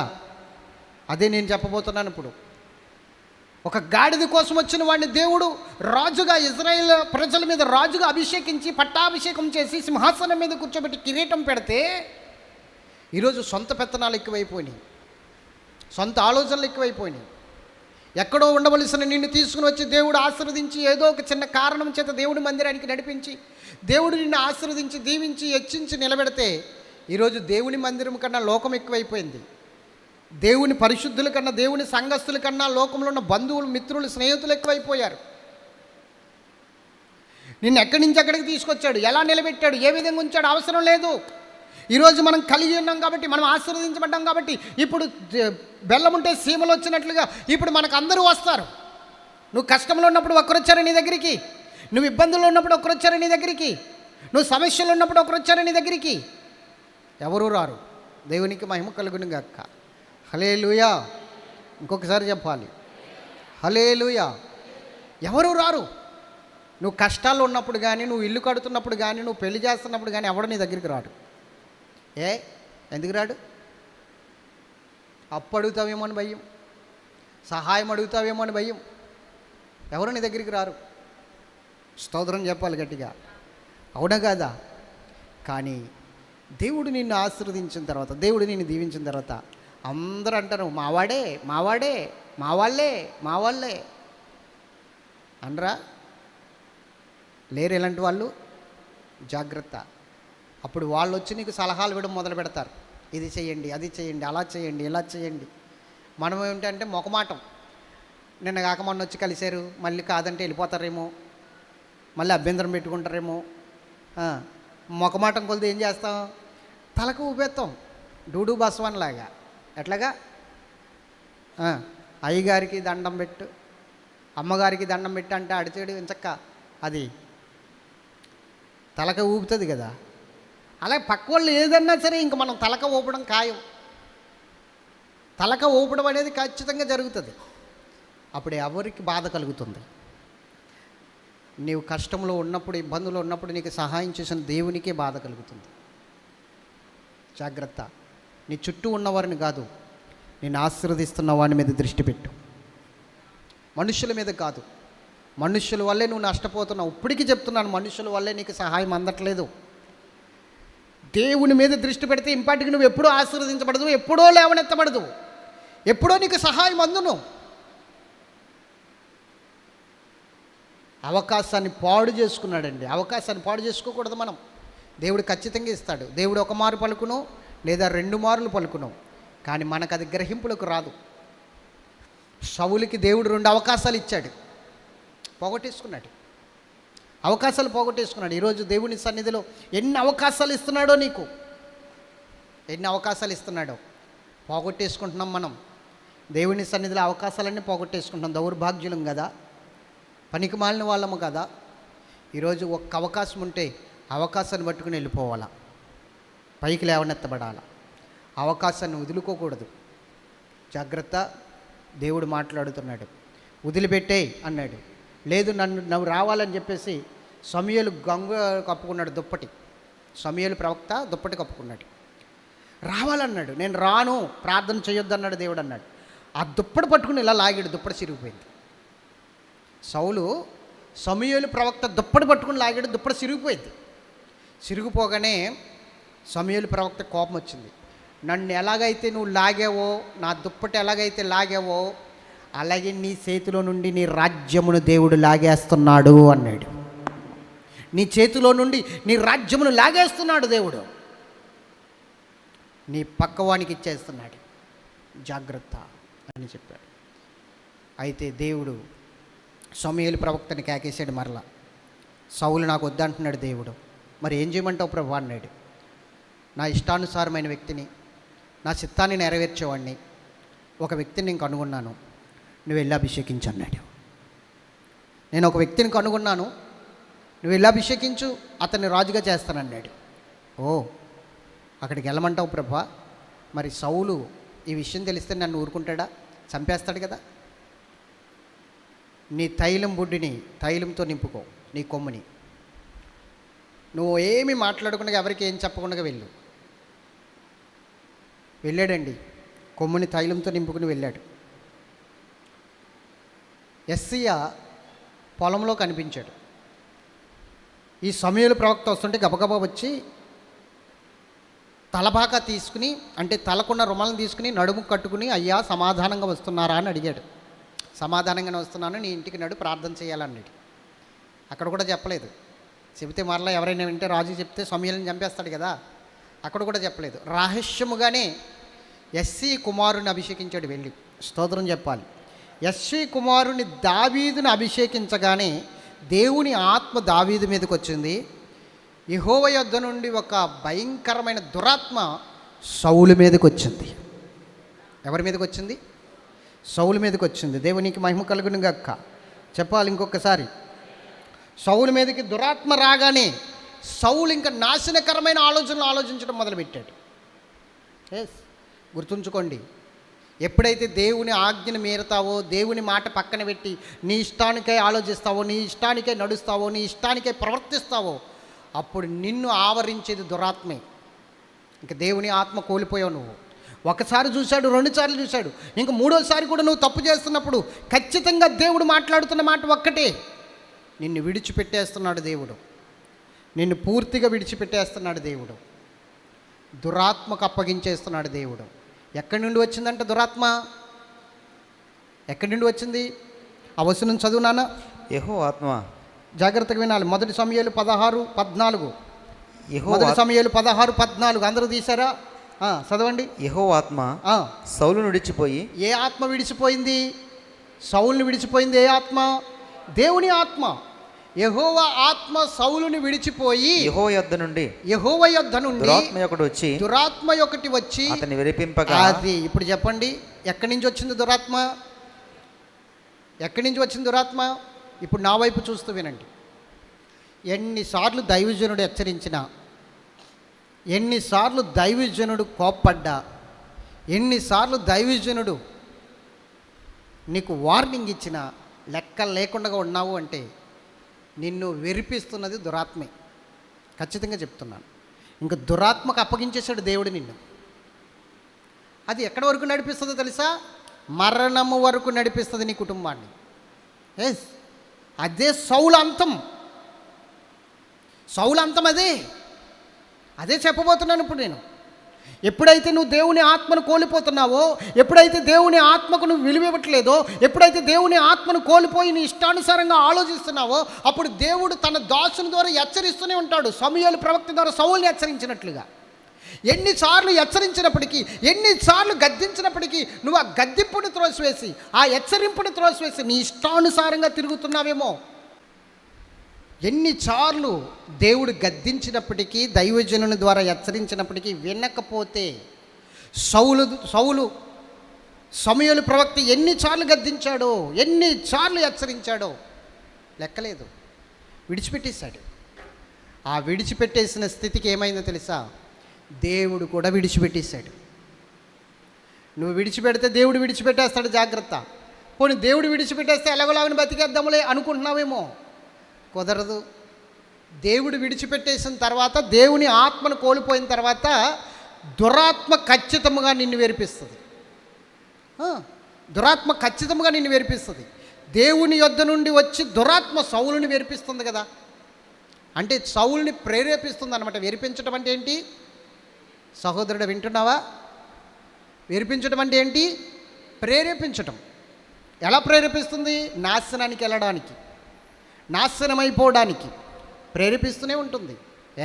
అదే నేను చెప్పబోతున్నాను ఇప్పుడు. ఒక గాడిద కోసం వచ్చిన వాడిని దేవుడు రాజుగా, ఇజ్రాయేల్ ప్రజల మీద రాజుగా అభిషేకించి పట్టాభిషేకం చేసి సింహాసనం మీద కూర్చోబెట్టి కిరీటం పెడితే ఈరోజు సొంత పెత్తనాలు ఎక్కువైపోయినాయి, సొంత ఆలోచనలు ఎక్కువైపోయినాయి. ఎక్కడో ఉండవలసిన నిన్ను తీసుకుని వచ్చి దేవుడు ఆశీర్వదించి ఏదో ఒక చిన్న కారణం చేత దేవుడి మందిరానికి నడిపించి దేవుడు నిన్ను ఆశీర్వదించి దీవించి హెచ్చించి నిలబెడితే ఈరోజు దేవుని మందిరం కన్నా లోకం ఎక్కువైపోయింది. దేవుని పరిశుద్ధుల కన్నా, దేవుని సంఘస్థుల కన్నా లోకంలో ఉన్న బంధువులు, మిత్రులు, స్నేహితులు ఎక్కువైపోయారు. నిన్ను ఎక్కడి నుంచి ఎక్కడికి తీసుకొచ్చాడు, ఎలా నిలబెట్టాడు, ఏ విధంగా ఉంచాడు అవసరం లేదు. ఈరోజు మనం కలిగి ఉన్నాం కాబట్టి, మనం ఆశీర్వదించబడ్డాం కాబట్టి ఇప్పుడు బెల్లం ఉంటే సీమలు వచ్చినట్లుగా ఇప్పుడు మనకు అందరూ వస్తారు. నువ్వు కష్టంలో ఉన్నప్పుడు ఒకరు వచ్చారు నీ దగ్గరికి, నువ్వు ఇబ్బందుల్లో ఉన్నప్పుడు ఒకరు వచ్చారు నీ దగ్గరికి, నువ్వు సమస్యలు ఉన్నప్పుడు ఒకరు వచ్చారు నీ దగ్గరికి. ఎవరూ రారు. దేవునికి మహిమ కలుగును గాక. హల్లెలూయా. ఇంకొకసారి చెప్పాలి, హల్లెలూయా. ఎవరు రారు. నువ్వు కష్టాల్లో ఉన్నప్పుడు కానీ, నువ్వు ఇల్లు కడుతున్నప్పుడు కానీ, నువ్వు పెళ్లి చేస్తున్నప్పుడు కానీ ఎవడు నీ దగ్గరికి రాడు. ఎందుకు రాడు? అప్పు అడుగుతావేమో అని భయం, సహాయం అడుగుతావేమో అని భయం. ఎవరు నీ దగ్గరికి రారు. స్తోత్రం చెప్పాలి గట్టిగా, అవునా కాదా? కానీ దేవుడు నిన్ను ఆశీర్వదించిన తర్వాత, దేవుడు నిన్ను దీవించిన తర్వాత అందరూ అంటారు మావాడే, మావాడే, మా వాళ్ళే, మా వాళ్ళే అనరా? లేరు ఇలాంటి వాళ్ళు? జాగ్రత్త. అప్పుడు వాళ్ళు వచ్చి నీకు సలహాలు ఇవ్వడం మొదలు పెడతారు. ఇది చేయండి, అది చేయండి, అలా చేయండి, ఇలా చేయండి. మనం ఏమిటంటే మొకమాటం. నిన్న కాక మొన్న వచ్చి కలిశారు, మళ్ళీ కాదంటే వెళ్ళిపోతారేమో, మళ్ళీ అభ్యంతరం పెట్టుకుంటారేమో. మొకమాటం కొలిది ఏం చేస్తాం? తలకు ఊపేస్తాం డూడు బస్వాన్ లాగా. ఎట్లాగా? అయ్యగారికి దండం పెట్టు, అమ్మగారికి దండం పెట్టు అంటే అడిచేడు ఇంచక్క అది తలక ఊపుతుంది కదా. అలాగే పక్క వాళ్ళు ఏదన్నా సరే ఇంక మనం తలక ఊపడం ఖాయం. తలక ఊపడం అనేది ఖచ్చితంగా జరుగుతుంది. అప్పుడు ఎవరికి బాధ కలుగుతుంది? నీవు కష్టంలో ఉన్నప్పుడు, ఇబ్బందులు ఉన్నప్పుడు నీకు సహాయం చేసిన దేవునికే బాధ కలుగుతుంది. జాగ్రత్త. నీ చుట్టూ ఉన్నవారిని కాదు, నేను ఆశీర్వదిస్తున్న వాని మీద దృష్టి పెట్టు, మనుషుల మీద కాదు. మనుషుల వల్లే నువ్వు నష్టపోతున్నావు. ఇప్పటికీ చెప్తున్నాను, మనుషుల వల్లే నీకు సహాయం అందట్లేదు. దేవుని మీద దృష్టి పెడితే ఇంపాటికి నువ్వు ఎప్పుడూ ఆశీర్వదించబడదు, ఎప్పుడో లేవనెత్తబడదు, ఎప్పుడో నీకు సహాయం అందును. అవకాశాన్ని పాడు చేసుకున్నాడండి. అవకాశాన్ని పాడు చేసుకోకూడదు మనం. దేవుడు ఖచ్చితంగా ఇస్తాడు. దేవుడు ఒక మారు పలుకును లేదా 2 మారులు పలుకును, కానీ మనకు అది గ్రహింపులకు రాదు. సౌలుకి దేవుడు 2 అవకాశాలు ఇచ్చాడు, పోగొట్టేసుకున్నాడు. అవకాశాలు పోగొట్టేసుకున్నాడు. ఈరోజు దేవుని సన్నిధిలో ఎన్ని అవకాశాలు ఇస్తున్నాడో నీకు, ఎన్ని అవకాశాలు ఇస్తున్నాడో పోగొట్టేసుకుంటున్నాం మనం. దేవుని సన్నిధిలో అవకాశాలన్నీ పోగొట్టేసుకుంటున్నాం. దౌర్భాగ్యులం కదా, పనికి మాలిన వాళ్ళము కదా. ఈరోజు ఒక్క అవకాశం ఉంటే అవకాశాన్ని పట్టుకుని వెళ్ళిపోవాలా, పైకి లేవనెత్తబడాలా. అవకాశాన్ని వదులుకోకూడదు. జాగ్రత్త. దేవుడు మాట్లాడుతున్నాడు, వదిలిపెట్టే అన్నాడు. లేదు నువ్వు రావాలని చెప్పేసి సమూయేలు గంగ కప్పుకున్నాడు, దుప్పటి. సమూయేలు ప్రవక్త దుప్పటి కప్పుకున్నాడు. రావాలన్నాడు. నేను రాను, ప్రార్థన చేయొద్దు అన్నాడు దేవుడు అన్నాడు. ఆ దుప్పటి పట్టుకుని ఇలా లాగాడు, దుప్పటి చిరిగిపోయింది. సౌలు సమూయేలు ప్రవక్త దుప్పటి పట్టుకుని లాగాడు, దుప్పటి చిరిగిపోయింది. చిరిగిపోగానే సమూయేలు ప్రవక్త కోపం వచ్చింది. నన్ను ఎలాగైతే నువ్వు లాగావో, నా దుప్పటి ఎలాగైతే లాగావో, అలాగే నీ చేతిలో నుండి నీ రాజ్యమును దేవుడు లాగేస్తున్నాడు అన్నాడు. నీ చేతిలో నుండి నీ రాజ్యమును లాగేస్తున్నాడు దేవుడు, నీ పక్కవానికి ఇచ్చేస్తున్నాడు. జాగ్రత్త అని చెప్పాడు. అయితే దేవుడు సమూయేలు ప్రవక్తని కేకేశాడు మరలా. సౌలు నాకు వద్దంటున్నాడు దేవుడు. మరి ఏం చేయమంటావు ప్రభు అన్నాడు. నా ఇష్టానుసారమైన వ్యక్తిని, నా చిత్తాన్ని నెరవేర్చేవాడిని ఒక వ్యక్తిని నేను కనుగొన్నాను, నువ్వు వెళ్ళి అభిషేకించు అన్నాడు. నేను ఒక వ్యక్తిని కనుగొన్నాను, నువ్వు వెళ్ళి అభిషేకించు, అతన్ని రాజుగా చేస్తానన్నాడు. ఓ, అక్కడికి వెళ్ళమంటావు ప్రభా? మరి సౌలు ఈ విషయం తెలిస్తే నన్ను ఊరుకుంటాడా? చంపేస్తాడు కదా. నీ తైలం బుడ్డిని తైలంతో నింపుకో, నీ కొమ్ముని. నువ్వు ఏమి మాట్లాడకుండా, ఎవరికి ఏం చెప్పకుండా వెళ్ళు. వెళ్ళాడండి. కొమ్ముని తైలంతో నింపుకుని వెళ్ళాడు. యెస్సీయ పొలంలో కనిపించాడు. ఈ సమూయేలు ప్రవక్త వస్తుంటే గబగబా వచ్చి తలబాకా తీసుకుని, అంటే తలకున్న రుమాలను తీసుకుని నడుము కట్టుకుని, అయ్యా సమాధానంగా వస్తున్నారా అని అడిగాడు. సమాధానంగానే వస్తున్నాను, నీ ఇంటికి నడు, ప్రార్థన చేయాలన్నాడు. అక్కడ కూడా చెప్పలేదు. చెబితే మరలా ఎవరైనా వింటే రాజు చెప్తే సమూయేలుని చంపేస్తాడు కదా, అక్కడ కూడా చెప్పలేదు. రహస్యముగానే యెస్సీ కుమారుని అభిషేకించాడు వెళ్ళి. స్తోత్రం చెప్పాలి. యెస్సీ కుమారుని దావీదుని అభిషేకించగానే దేవుని ఆత్మ దావీదు మీదకి వచ్చింది. యెహోవా యొద్ద నుండి ఒక భయంకరమైన దురాత్మ సౌలు మీదకి వచ్చింది. ఎవరి మీదకి వచ్చింది? సౌలు మీదకి వచ్చింది. దేవునికి మహిమ కలుగును గక్క. చెప్పాలి ఇంకొకసారి. సౌలు మీదకి దురాత్మ రాగానే సౌలు ఇంకా నాశనకరమైన ఆలోచనలు ఆలోచించడం మొదలుపెట్టాడు. ఎస్, గుర్తుంచుకోండి. ఎప్పుడైతే దేవుని ఆజ్ఞను మీరుతావో, దేవుని మాట పక్కన పెట్టి నీ ఇష్టానికే ఆలోచిస్తావో, నీ ఇష్టానికే నడుస్తావో, నీ ఇష్టానికే ప్రవర్తిస్తావో, అప్పుడు నిన్ను ఆవరించేది దురాత్మే. ఇంక దేవుని ఆత్మ కోల్పోయావు నువ్వు. ఒకసారి చూశాడు, 2 సార్లు చూశాడు, ఇంక 3వసారి కూడా నువ్వు తప్పు చేస్తున్నప్పుడు ఖచ్చితంగా దేవుడు మాట్లాడుతున్న మాట ఒక్కటే, నిన్ను విడిచిపెట్టేస్తున్నాడు దేవుడు. నిన్ను పూర్తిగా విడిచిపెట్టేస్తున్నాడు దేవుడు. దురాత్మకు అప్పగించేస్తున్నాడు దేవుడు. ఎక్కడి నుండి వచ్చిందంటే దురాత్మ ఎక్కడి నుండి వచ్చింది? ఆ వచనం చదువు నాన్న. యెహోవా ఆత్మ, జాగ్రత్తగా వినాలి. 1 సమూయేలు 16:14. యెహోవా 1 సమూయేలు 16:14 అందరూ తీశారా? చదవండి. యెహోవా ఆత్మ సౌలును విడిచిపోయి. ఏ ఆత్మ విడిచిపోయింది? సౌలుని విడిచిపోయింది ఏ ఆత్మ? దేవుని ఆత్మ. యెహోవా ఆత్మ సౌలుని విడిచిపోయి యెహోవా యొద్ద నుండి దురాత్మ ఒకటి వచ్చి అతన్ని వెరిపింపగా. అది ఇప్పుడు చెప్పండి, ఎక్కడి నుంచి వచ్చింది దురాత్మ? ఎక్కడి నుంచి వచ్చింది దురాత్మ? ఇప్పుడు నా వైపు చూస్తూ వినండి. ఎన్నిసార్లు దైవజనుడు హెచ్చరించినా, ఎన్నిసార్లు దైవజనుడు కోప్పడ్డా, ఎన్నిసార్లు దైవజనుడు నీకు వార్నింగ్ ఇచ్చినా లెక్క లేకుండా ఉన్నావు అంటే నిన్ను వెరిపిస్తున్నది దురాత్మే. ఖచ్చితంగా చెప్తున్నాను. ఇంకా దురాత్మకు అప్పగించేశాడు దేవుడు నిన్ను. అది ఎక్కడి వరకు నడిపిస్తుందో తెలుసా? మరణము వరకు నడిపిస్తుంది నీ కుటుంబాన్ని. ఎస్, అదే సౌలు అంతం. సౌలు అంతం అదే చెప్పబోతున్నాను ఇప్పుడు నేను. ఎప్పుడైతే నువ్వు దేవుని ఆత్మను కోల్పోతున్నావో, ఎప్పుడైతే దేవుని ఆత్మకు నువ్వు విలువివ్వట్లేదో, ఎప్పుడైతే దేవుని ఆత్మను కోల్పోయి నీ ఇష్టానుసారంగా ఆలోచిస్తున్నావో, అప్పుడు దేవుడు తన దాసుని ద్వారా హెచ్చరిస్తూనే ఉంటాడు. సమూయేలు ప్రవక్త ద్వారా సౌలుని హెచ్చరించినట్లుగా. ఎన్నిసార్లు హెచ్చరించినప్పటికీ, ఎన్నిసార్లు గద్దించినప్పటికీ నువ్వు ఆ గద్దింపుని త్రోసివేసి, ఆ హెచ్చరింపుని త్రోసివేసి నీ ఇష్టానుసారంగా తిరుగుతున్నావేమో. ఎన్నిసార్లు దేవుడు గద్దించినప్పటికీ, దైవజనుని ద్వారా హెచ్చరించినప్పటికీ వినకపోతే, సౌలు సమూయేలు ప్రవక్త ఎన్నిసార్లు గద్దించాడో, ఎన్నిసార్లు హెచ్చరించాడో లెక్కలేదు. విడిచిపెట్టేశాడు. ఆ విడిచిపెట్టేసిన స్థితికి ఏమైందో తెలుసా? దేవుడు కూడా విడిచిపెట్టేశాడు. నువ్వు విడిచిపెడితే దేవుడు విడిచిపెట్టేస్తాడు, జాగ్రత్త. పోనీ దేవుడు విడిచిపెట్టేస్తే ఎలాగోలాగని బతికేద్దాములే అనుకుంటున్నావేమో. కుదరదు. దేవుడు విడిచిపెట్టేసిన తర్వాత, దేవుని ఆత్మను కోల్పోయిన తర్వాత దురాత్మ ఖచ్చితంగా నిన్ను వెరిపిస్తుంది. దురాత్మ ఖచ్చితంగా నిన్ను వెరిపిస్తుంది. దేవుని యొద్ద నుండి వచ్చి దురాత్మ సౌలుని వెరిపిస్తుంది కదా. అంటే సౌలుని ప్రేరేపిస్తుంది అనమాట. వెరిపించడం అంటే ఏంటి? సహోదరుడు వింటున్నావా? వెరిపించడం అంటే ఏంటి? ప్రేరేపించటం. ఎలా ప్రేరేపిస్తుంది? నాశనానికి వెళ్ళడానికి, నాశనమైపోవడానికి ప్రేరేపిస్తూనే ఉంటుంది.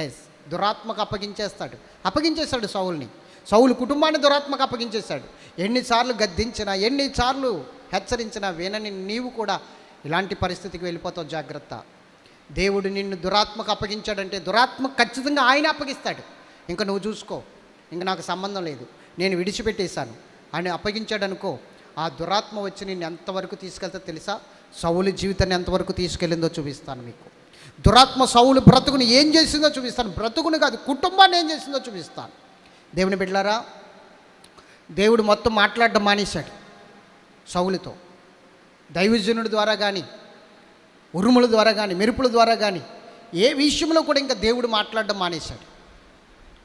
ఎస్, దురాత్మకు అప్పగించేస్తాడు సౌలుని. సౌలు కుటుంబాన్ని దురాత్మకు అప్పగించేశాడు. ఎన్నిసార్లు గద్దించినా, ఎన్నిసార్లు హెచ్చరించినా వినని నీవు కూడా ఇలాంటి పరిస్థితికి వెళ్ళిపోతావు. జాగ్రత్త. దేవుడు నిన్ను దురాత్మకు అప్పగించాడంటే దురాత్మ ఖచ్చితంగా ఆయన అప్పగిస్తాడు. ఇంకా నువ్వు చూసుకో, ఇంకా నాకు సంబంధం లేదు, నేను విడిచిపెట్టేశాను అని అప్పగించాడు అనుకో. ఆ దురాత్మ వచ్చి నిన్ను ఎంతవరకు తీసుకెళ్తా తెలుసా? సౌలు జీవితాన్ని ఎంతవరకు తీసుకెళ్ళిందో చూపిస్తాను మీకు. దురాత్మ సౌలు బ్రతుకుని ఏం చేసిందో చూపిస్తాను. బ్రతుకుని కాదు, కుటుంబాన్ని ఏం చేసిందో చూపిస్తాను. దేవుని బిడ్డలారా, దేవుడు మొత్తం మాట్లాడడం మానేశాడు సౌలుతో. దైవజనుడి ద్వారా కానీ, ఉరుముల ద్వారా కానీ, మెరుపుల ద్వారా కానీ ఏ విషయంలో కూడా ఇంకా దేవుడు మాట్లాడడం మానేశాడు.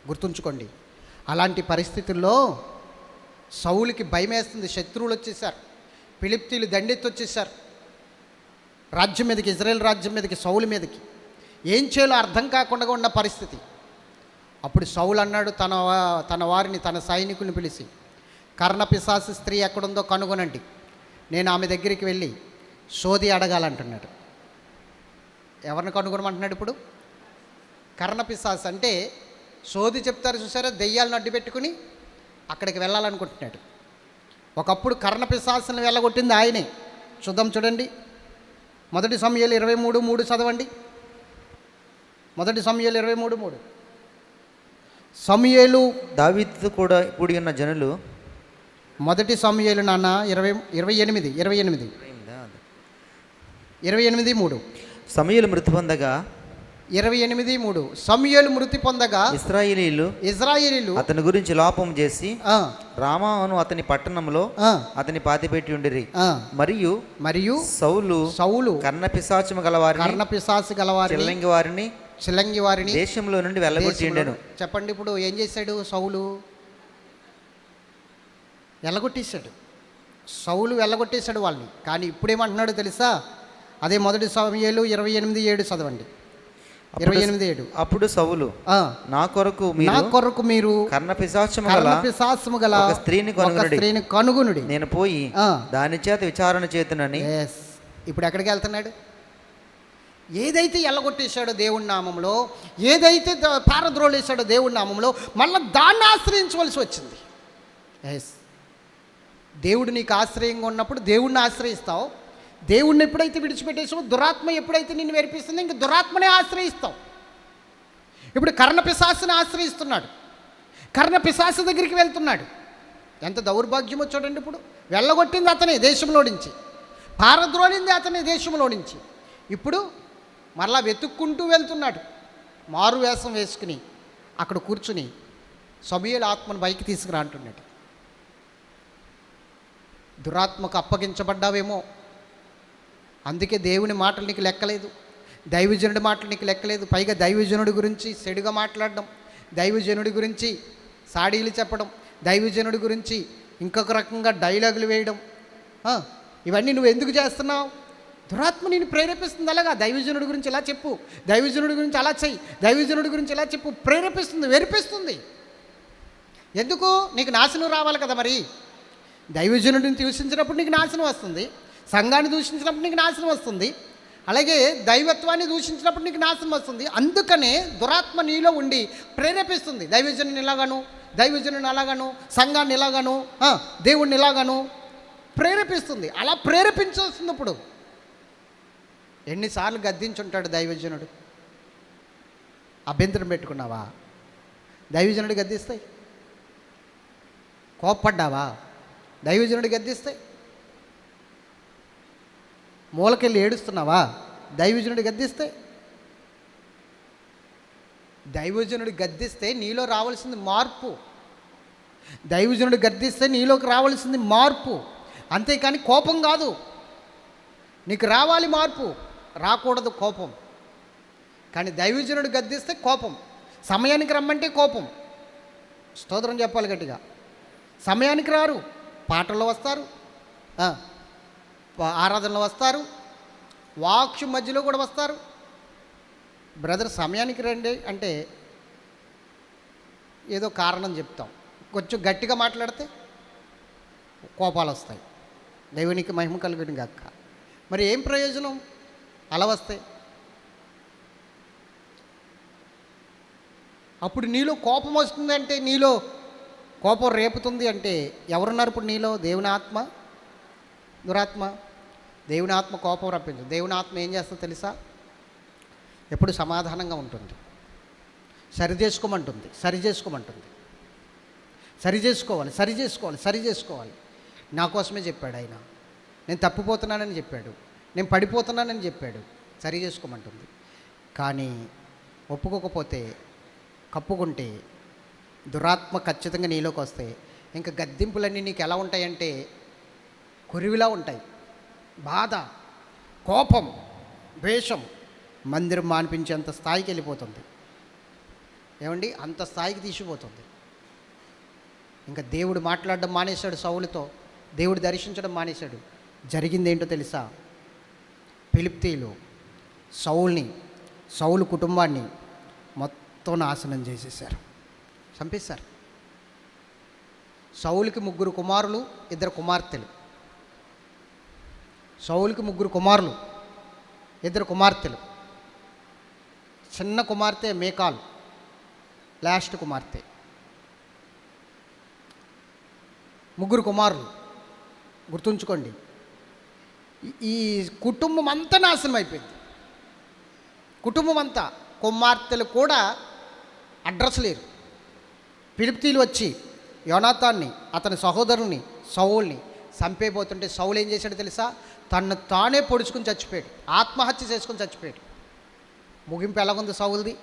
గుర్తుంచుకోండి. అలాంటి పరిస్థితుల్లో సౌలుకి భయం వేస్తుంది, శత్రువులు వచ్చేసారు, ఫిలిప్తీలు దండెత్తి వచ్చేసారు రాజ్యం మీదకి, ఇజ్రాయెల్ రాజ్యం మీదకి, సౌలు మీదకి. ఏం చేయాలో అర్థం కాకుండా ఉన్న పరిస్థితి. అప్పుడు సౌలు అన్నాడు తన వారిని, తన సైనికుల్ని పిలిచి, కర్ణపిశాసి స్త్రీ ఎక్కడుందో కనుగొనండి, నేను ఆమె దగ్గరికి వెళ్ళి సోది అడగాలంటున్నాడు. ఎవరిని కనుగొనమంటున్నాడు ఇప్పుడు? కర్ణపిశాసి అంటే సోది చెప్తారు చూసారా, దెయ్యాలను అడ్డు పెట్టుకుని అక్కడికి వెళ్ళాలనుకుంటున్నాడు. ఒకప్పుడు కర్ణపిశాసుని వెళ్ళగొట్టింది ఆయనే. చూడండి, 1 సమూయేలు 23:3 చదవండి. 1 సమూయేలు 23:3. సమూయేలు దావీదుతో కూడా కూడి ఉన్న జనులు 1 సమూయేలు నాన్న 28:3. సమూయేలు మృతి పొందగా 28:3. సమూయేలు మృతి పొందగా ఇశ్రాయేలీయులు అతని గురించి లోపం చేసి రామాను అతని పట్టణంలో అతని పాతిపెట్టి ఉండిరి. మరియు సౌలు కర్ణపిశాచము గలవారిని చిల్లంగి వారిని దేశంలో నుండి వెళ్ళగొట్టి ఉండెను. చెప్పండి, ఇప్పుడు ఏం చేశాడు సౌలు? వెళ్ళగొట్టేశాడు. సౌలు వెళ్ళగొట్టేశాడు వాళ్ళని. కానీ ఇప్పుడేమంటున్నాడు తెలుసా? అదే 1 సమూయేలు 28:7 చదవండి. 28:7. అప్పుడు సౌలు, నా కొరకు మీరు కర్ణపిశాచము గల ఒక స్త్రీని కనుగొనుడి, నేను పోయి దాని చేత విచారణ చేతునని. ఇప్పుడు ఎక్కడికి వెళ్తున్నాడు? ఏదైతే ఎల్లగొట్టేశాడో దేవుడి నామంలో, ఏదైతే పారద్రోలేశాడో దేవుడి నామంలో, మళ్ళీ దాన్ని ఆశ్రయించవలసి వచ్చింది. దేవుడు నీకు ఆశ్రయంగా ఉన్నప్పుడు దేవుడిని ఆశ్రయిస్తావు. దేవుణ్ణి ఎప్పుడైతే విడిచిపెట్టేసావో, దురాత్మ ఎప్పుడైతే నిన్ను వెరిపిస్తుందో ఇంక దురాత్మనే ఆశ్రయిస్తావు. ఇప్పుడు కర్ణపిశాసుని ఆశ్రయిస్తున్నాడు, కర్ణపిశాసు దగ్గరికి వెళ్తున్నాడు. ఎంత దౌర్భాగ్యమో చూడండి. ఇప్పుడు వెళ్ళగొట్టింది అతనే దేశంలో నుంచి, పారద్రోలింది అతనే దేశంలో నుంచి. ఇప్పుడు మరలా వెతుక్కుంటూ వెళ్తున్నాడు, మారు వేషం వేసుకుని అక్కడ కూర్చుని సమూయేలు ఆత్మను పైకి తీసుకురా అంటున్నాడు. దురాత్మకు అప్పగించబడ్డావేమో, అందుకే దేవుని మాటలు నీకు లెక్కలేదు, దైవజనుడి మాటలు నీకు లెక్కలేదు. పైగా దైవజనుడి గురించి చెడుగా మాట్లాడడం, దైవజనుడి గురించి సాడీలు చెప్పడం, దైవజనుడి గురించి ఇంకొక రకంగా డైలాగులు వేయడం, ఇవన్నీ నువ్వు ఎందుకు చేస్తున్నావు? దురాత్మ నేను ప్రేరేపిస్తుంది. అలాగా దైవజనుడి గురించి ఇలా చెప్పు, దైవజనుడి గురించి అలా చెయ్యి, దైవజనుడి గురించి ఇలా చెప్పు, ప్రేరేపిస్తుంది, వెరిపిస్తుంది. ఎందుకు? నీకు నాశనం రావాలి కదా. మరి దైవజనుడిని దూషించినప్పుడు నీకు నాశనం వస్తుంది, సంఘాన్ని దూషించినప్పుడు నీకు నాశనం వస్తుంది, అలాగే దైవత్వాన్ని దూషించినప్పుడు నీకు నాశనం వస్తుంది. అందుకనే దురాత్మ నీలో ఉండి ప్రేరేపిస్తుంది. దైవజనుని ఇలాగాను, దైవజనుని అలాగాను, సంఘాన్ని ఇలాగాను, దేవుణ్ణి ఇలాగాను ప్రేరేపిస్తుంది. అలా ప్రేరేపించవస్తుంది. ఇప్పుడు ఎన్నిసార్లు గద్దించుంటాడు దైవజనుడు? అభ్యంతరం పెట్టుకున్నావా? దైవజనుడు గద్దిస్తాయి. కోప్పడ్డావా? దైవజనుడు గద్దిస్తాయి. మూలకెళ్ళి ఏడుస్తున్నావా? దైవజనుడు గద్దిస్తే. దైవజనుడు గద్దిస్తే నీలో రావాల్సింది మార్పు. దైవజనుడు గద్దిస్తే నీలోకి రావాల్సింది మార్పు, అంతేకాని కోపం కాదు. నీకు రావాలి మార్పు, రాకూడదు కోపం. కానీ దైవజనుడు గద్దిస్తే కోపం, సమయానికి రమ్మంటే కోపం. స్తోత్రం చెప్పాలి గట్టిగా. సమయానికి రారు, పాటల్లో వస్తారు, ఆరాధనలో వస్తారు, వాక్షు మధ్యలో కూడా వస్తారు. బ్రదర్ సమయానికి రండి అంటే ఏదో కారణం చెప్తాం, కొంచెం గట్టిగా మాట్లాడితే కోపాలు వస్తాయి. దేవునికి మహిమ కలుగును గాక. మరి ఏం ప్రయోజనం అలా వస్తే? అప్పుడు నీలో కోపం వస్తుందంటే, నీలో కోపం రేపుతుంది అంటే ఎవరున్నారు ఇప్పుడు నీలో? దేవుని ఆత్మ, దురాత్మ. దేవుని ఆత్మ కోపం రప్పించు. దేవుని ఆత్మ ఏం చేస్తుందో తెలుసా? ఎప్పుడు సమాధానంగా ఉంటుంది, సరి చేసుకోమంటుంది, సరి చేసుకోవాలి. నా కోసమే చెప్పాడు ఆయన. నేను తప్పిపోతున్నానని చెప్పాడు, నేను పడిపోతున్నానని చెప్పాడు, సరి చేసుకోమంటుంది. కానీ ఒప్పుకోకపోతే, కప్పుకుంటే, దురాత్మ ఖచ్చితంగా నీలోకి వస్తే ఇంకా గద్దింపులన్నీ నీకు ఎలా ఉంటాయంటే కొరివిలా ఉంటాయి. బాధ, కోపం, ద్వేషం మందిరం మానిపించేంత స్థాయికి వెళ్ళిపోతుంది. ఏమండి? అంత స్థాయికి తీసిపోతుంది. ఇంకా దేవుడు మాట్లాడడం మానేశాడు సౌలుతో, దేవుడు దర్శించడం మానేశాడు. జరిగింది ఏంటో తెలుసా? ఫిలిష్తీయులు సౌలు కుటుంబాన్ని మొత్తం నాశనం చేసేసారు, చంపేశారు. సౌలుకి 3 కుమారులు, 2 కుమార్తెలు. సౌలుకి 3 కుమారులు, 2 కుమార్తెలు. చిన్న కుమార్తె మేకాల్, లాస్ట్ కుమార్తె. 3 కుమారులు. గుర్తుంచుకోండి, ఈ కుటుంబం అంతా నాశనం అయిపోయింది. కుటుంబం అంతా, కుమార్తెలు కూడా అడ్రస్ లేరు. ఫిలిష్తీయులు వచ్చి యోనాతాన్ని, అతని సహోదరుని సౌల్ని చంపేపోతుంటే సౌలు ఏం చేశాడు తెలుసా? తను తానే పొడుచుకుని చచ్చిపోయాడు, ఆత్మహత్య చేసుకుని చచ్చిపోయాడు. ముగింపు ఎలాగుంది సౌలుది?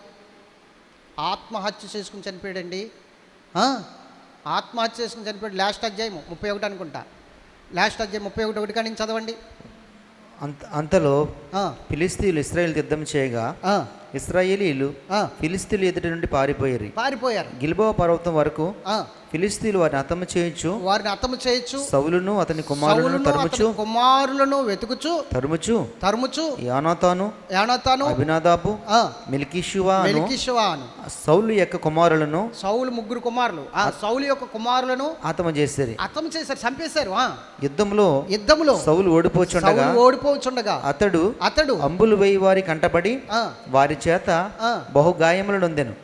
ఆత్మహత్య చేసుకుని చనిపోయాడండి. ఆత్మహత్య చేసుకుని చనిపోయాడు. లాస్ట్ అధ్యాయం 31 అనుకుంటా. లాస్ట్ అధ్యాయం 31 కానీ చదవండి. అంతలో ఫిలిష్తీయులు ఇశ్రాయేలు యుద్ధం చేయగా ఇశ్రాయేలీలు ఫిలిష్తీయులు ఎదుటి నుండి పారిపోయారు. గిల్బోవ పర్వతం వరకు ఫిలిష్తీయులు వారిని హతము చేయొచ్చు. సౌలును అతని కుమారులను తరుముచు యోనాతాను అబీనాదాబు మెల్కీషువా సౌలు యొక్క కుమారులను, సౌలు 3 కుమారులు, సౌలు యొక్క కుమారులను హతము చేశారు, చంపేశారు. యుద్ధంలో సౌలు ఓడిపోచుండగా అతడు అంబులు వేయి వారి కంటపడి వారి చేత బహుగాయములు నొందెను.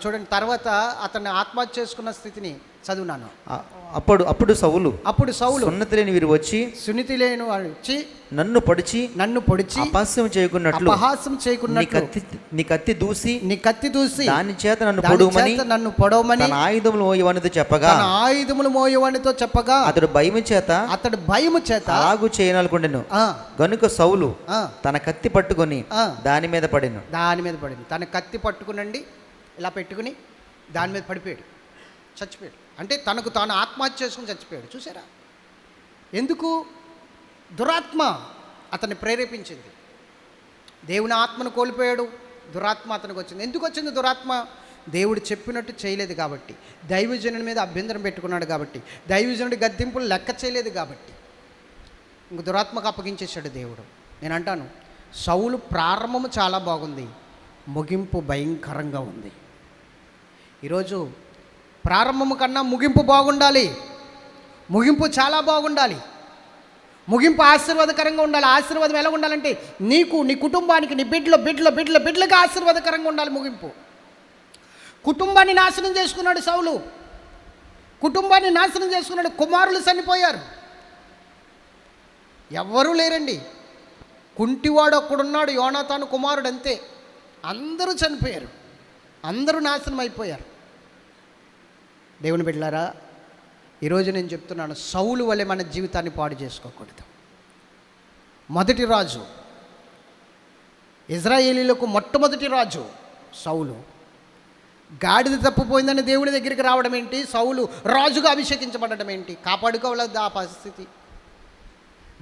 చూడండి, తర్వాత అతన్ని ఆత్మహత్య చేసుకున్న స్థితిని చదువునాను. అప్పుడు సౌలు సున్నతి లేని వీరు వచ్చి నన్ను పొడిచి అపహాస్యం చేయకున్నట్లు నీ కత్తి దూసి దాని చేత నన్ను పొడవమని తన ఆయుధములు మోయవనితో చెప్పగా అతడు భయము చేత అలాగు చేయననుకుండెను. గనుక సౌలు తన కత్తి పట్టుకొని దాని మీద పడెను. తన కత్తి పట్టుకునండి ఇలా పెట్టుకుని దాని మీద పడిపోయాడు, చచ్చిపోయాడు. అంటే తనకు తాను ఆత్మహత్య చేసుకుని చచ్చిపోయాడు. చూసారా? ఎందుకు? దురాత్మ అతన్ని ప్రేరేపించింది. దేవుని ఆత్మను కోల్పోయాడు, దురాత్మ అతనికి వచ్చింది. ఎందుకు వచ్చింది దురాత్మ? దేవుడు చెప్పినట్టు చేయలేదు కాబట్టి, దైవజనుడి మీద అభ్యంతరం పెట్టుకున్నాడు కాబట్టి, దైవజనుడి గద్దింపులు లెక్క చేయలేదు కాబట్టి ఇంక దురాత్మకు అప్పగించేశాడు దేవుడు. నేను అంటాను, సౌలు ప్రారంభము చాలా బాగుంది, ముగింపు భయంకరంగా ఉంది. ఈరోజు ప్రారంభము కన్నా ముగింపు బాగుండాలి. ముగింపు చాలా బాగుండాలి. ముగింపు ఆశీర్వాదకరంగా ఉండాలి. ఆశీర్వాదం ఎలా ఉండాలంటే నీకు, నీ కుటుంబానికి, నీ బిడ్డలకి ఆశీర్వాదకరంగా ఉండాలి ముగింపు. కుటుంబాన్ని నాశనం చేసుకున్నాడు సౌలు, కుటుంబాన్ని నాశనం చేసుకున్నాడు. కుమారులు చనిపోయారు, ఎవ్వరూ లేరండి. కుంటివాడు ఒక్కడున్నాడు, యోనాతాను కుమారుడు, అంతే. అందరూ చనిపోయారు, అందరూ నాశనం అయిపోయారు. దేవుని బిడ్డలారా, ఈరోజు నేను చెప్తున్నాను, సౌలు వలె మన జీవితాన్ని పాడు చేసుకోకూడదు. మొదటి రాజు, ఇజ్రాయేలీలకు మొట్టమొదటి రాజు సౌలు. గాడిద తప్పిపోయిందని దేవుని దగ్గరికి రావడం ఏంటి? సౌలు రాజుగా అభిషేకించబడడం ఏంటి? కాపాడుకోవలద్దా ఆ పరిస్థితి?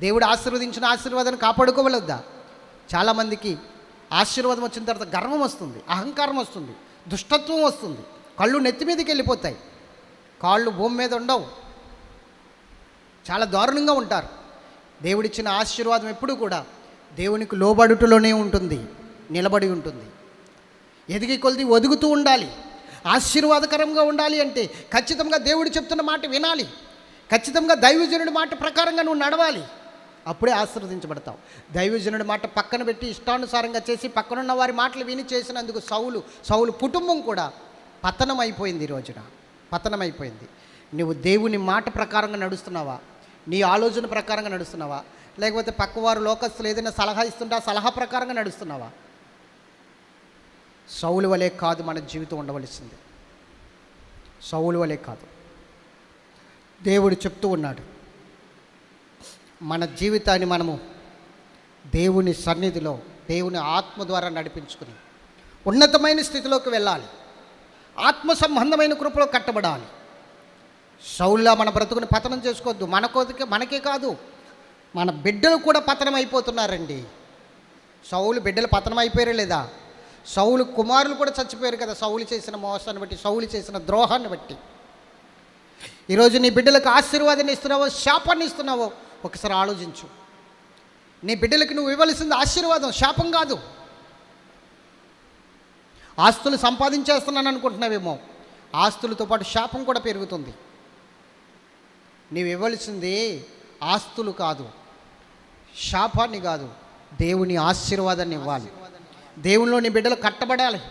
దేవుడు ఆశీర్వదించిన ఆశీర్వాదాన్ని కాపాడుకోవలద్దా? చాలామందికి ఆశీర్వాదం వచ్చిన తర్వాత గర్వం వస్తుంది, అహంకారం వస్తుంది, దుష్టత్వం వస్తుంది, కళ్ళు నెత్తి మీదకి వెళ్ళిపోతాయి, కాళ్ళు భూమి మీద ఉండవు, చాలా దారుణంగా ఉంటారు. దేవుడిచ్చిన ఆశీర్వాదం ఎప్పుడు కూడా దేవునికి లోబడుటలోనే ఉంటుంది, నిలబడి ఉంటుంది. ఎదిగి కొలిది ఒదుగుతూ ఉండాలి. ఆశీర్వాదకరంగా ఉండాలి అంటే ఖచ్చితంగా దేవుడు చెప్తున్న మాట వినాలి, ఖచ్చితంగా దైవజనుడి మాట ప్రకారంగా నువ్వు నడవాలి, అప్పుడే ఆశీర్వదించబడతావు. దైవజనుడి మాట పక్కన పెట్టి ఇష్టానుసారంగా చేసి పక్కనున్న వారి మాటలు విని చేసినందుకు సౌలు కుటుంబం కూడా పతనం అయిపోయింది. ఈ రోజున పతనం అయిపోయింది. నువ్వు దేవుని మాట ప్రకారంగా నడుస్తున్నావా? నీ ఆలోచన ప్రకారంగా నడుస్తున్నావా? లేకపోతే పక్కవారు లోకస్తులు ఏదైనా సలహా ఇస్తుంటే ఆ సలహా ప్రకారంగా నడుస్తున్నావా? సౌలు వలె కాదు మన జీవితం ఉండవలసింది, సౌలు వలె కాదు. దేవుడు చెప్తూ ఉన్నాడు, మన జీవితాన్ని మనము దేవుని సన్నిధిలో దేవుని ఆత్మ ద్వారా నడిపించుకుని ఉన్నతమైన స్థితిలోకి వెళ్ళాలి, ఆత్మ సంబంధమైన కృపలో కట్టబడాలి. సౌలులా మన బ్రతుకుని పతనం చేసుకోవద్దు. మనకే కాదు, మన బిడ్డలు కూడా పతనం అయిపోతున్నారండి. సౌలు బిడ్డలు పతనం అయిపోయారే లేదా? సౌలు కుమారులు కూడా చచ్చిపోయారు కదా, సౌలు చేసిన మోసాన్ని బట్టి, సౌలు చేసిన ద్రోహాన్ని బట్టి. ఈరోజు నీ బిడ్డలకు ఆశీర్వాదాన్ని ఇస్తున్నావో శాపాన్ని ఇస్తున్నావో ఒకసారి ఆలోచించు. నీ బిడ్డలకు నువ్వు ఇవ్వాల్సింది ఆశీర్వాదం, శాపం కాదు. ఆస్తులు సంపాదించేస్తున్నాను అనుకుంటున్నావేమో, ఆస్తులతో పాటు శాపం కూడా పెరుగుతుంది. నీవు ఇవ్వాల్సింది ఆస్తులు కాదు, శాపాన్ని కాదు, దేవుని ఆశీర్వాదాన్ని ఇవ్వాలి. దేవునిలో నీ బిడ్డలు కట్టబడాలి.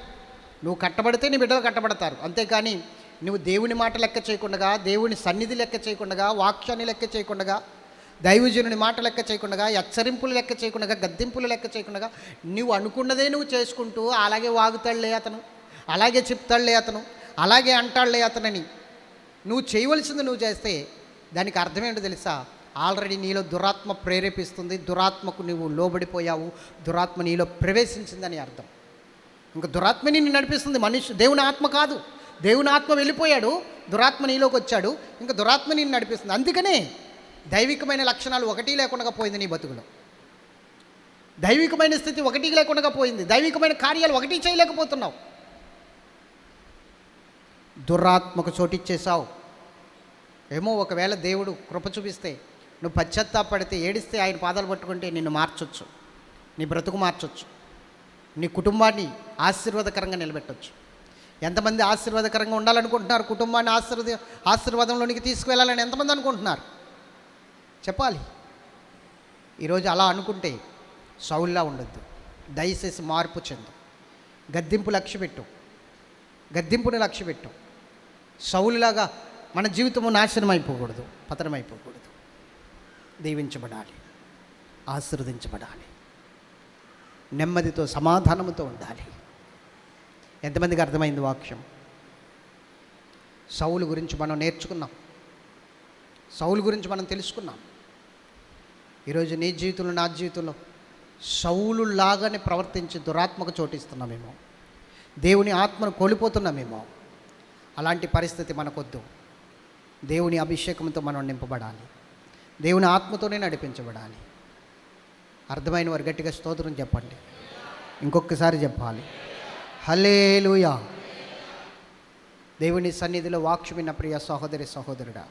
నువ్వు కట్టబడితే నీ బిడ్డలు కట్టబడతారు. అంతేకాని నువ్వు దేవుని మాట లెక్క చేయకుండా, దేవుని సన్నిధి లెక్క చేయకుండా, వాక్యాన్ని లెక్క చేయకుండా, దైవజనుని మాట లెక్క చేయకుండా, హెచ్చరింపులు లెక్క చేయకుండా, గద్దింపులు లెక్క చేయకుండా, నువ్వు అనుకున్నదే నువ్వు చేసుకుంటూ అలాగే వాగుతాడులే అతను, అలాగే చెప్తాడులే అతను, అలాగే అంటాడులే అతనని నువ్వు చేయవలసింది నువ్వు చేస్తే దానికి అర్థం ఏంటో తెలుసా? ఆల్రెడీ నీలో దురాత్మ ప్రేరేపిస్తుంది, దురాత్మకు నువ్వు లోబడిపోయావు, దురాత్మ నీలో ప్రవేశించిందని అర్థం. ఇంకా దురాత్మ నిన్ను నడిపిస్తుంది, దేవుని ఆత్మ కాదు. దేవుని ఆత్మ వెళ్ళిపోయాడు, దురాత్మ నీలోకి వచ్చాడు, ఇంకా దురాత్మ నిన్ను నడిపిస్తుంది. అందుకనే దైవికమైన లక్షణాలు ఒకటి లేకుండా పోయింది నీ బతుకులో. దైవికమైన స్థితి ఒకటి లేకుండా పోయింది. దైవికమైన కార్యాలు ఒకటి చేయలేకపోతున్నావు. దురాత్మకు చోటిచ్చేసావు. ఏమో ఒకవేళ దేవుడు కృప చూపిస్తే, నువ్వు పశ్చాత్తాపడితే, ఏడిస్తే, ఆయన పాదాలు పట్టుకుంటే నిన్ను మార్చొచ్చు, నీ బ్రతుకు మార్చొచ్చు, నీ కుటుంబాన్ని ఆశీర్వాదకరంగా నిలబెట్టవచ్చు. ఎంతమంది ఆశీర్వాదకరంగా ఉండాలనుకుంటున్నారు? కుటుంబాన్ని ఆశీర్వాదంలోనికి తీసుకువెళ్ళాలని ఎంతమంది అనుకుంటున్నారు? చెప్పాలి. ఈరోజు అలా అనుకుంటే సౌల్లా ఉండొద్దు. దయచేసి మార్పు చెందు. గద్దింపుని లక్ష్య పెట్టు. సౌలులాగా మన జీవితము నాశనం అయిపోకూడదు, పతనం అయిపోకూడదు. దీవించబడాలి, ఆశీర్వదించబడాలి, నెమ్మదితో సమాధానంతో ఉండాలి. ఎంతమందికి అర్థమైంది వాక్యం? సౌలు గురించి మనం నేర్చుకున్నాం, సౌలు గురించి మనం తెలుసుకున్నాం. ఈరోజు నీ జీవితంలో, నా జీవితంలో సౌలు లాగానే ప్రవర్తించి దురాత్మకు చోటిస్తున్నామేమో, దేవుని ఆత్మను కోల్పోతున్నామేమో. అలాంటి పరిస్థితి మనకొద్దు. దేవుని అభిషేకంతో మనం నింపబడాలి, దేవుని ఆత్మతోనే నడిపించబడాలి. అర్థమైన వారు గట్టిగా స్తోత్రం చెప్పండి. ఇంకొకసారి చెప్పాలి, హల్లెలూయా. దేవుని సన్నిధిలో వాక్యం విన్న ప్రియ సహోదరి సహోదరుడా,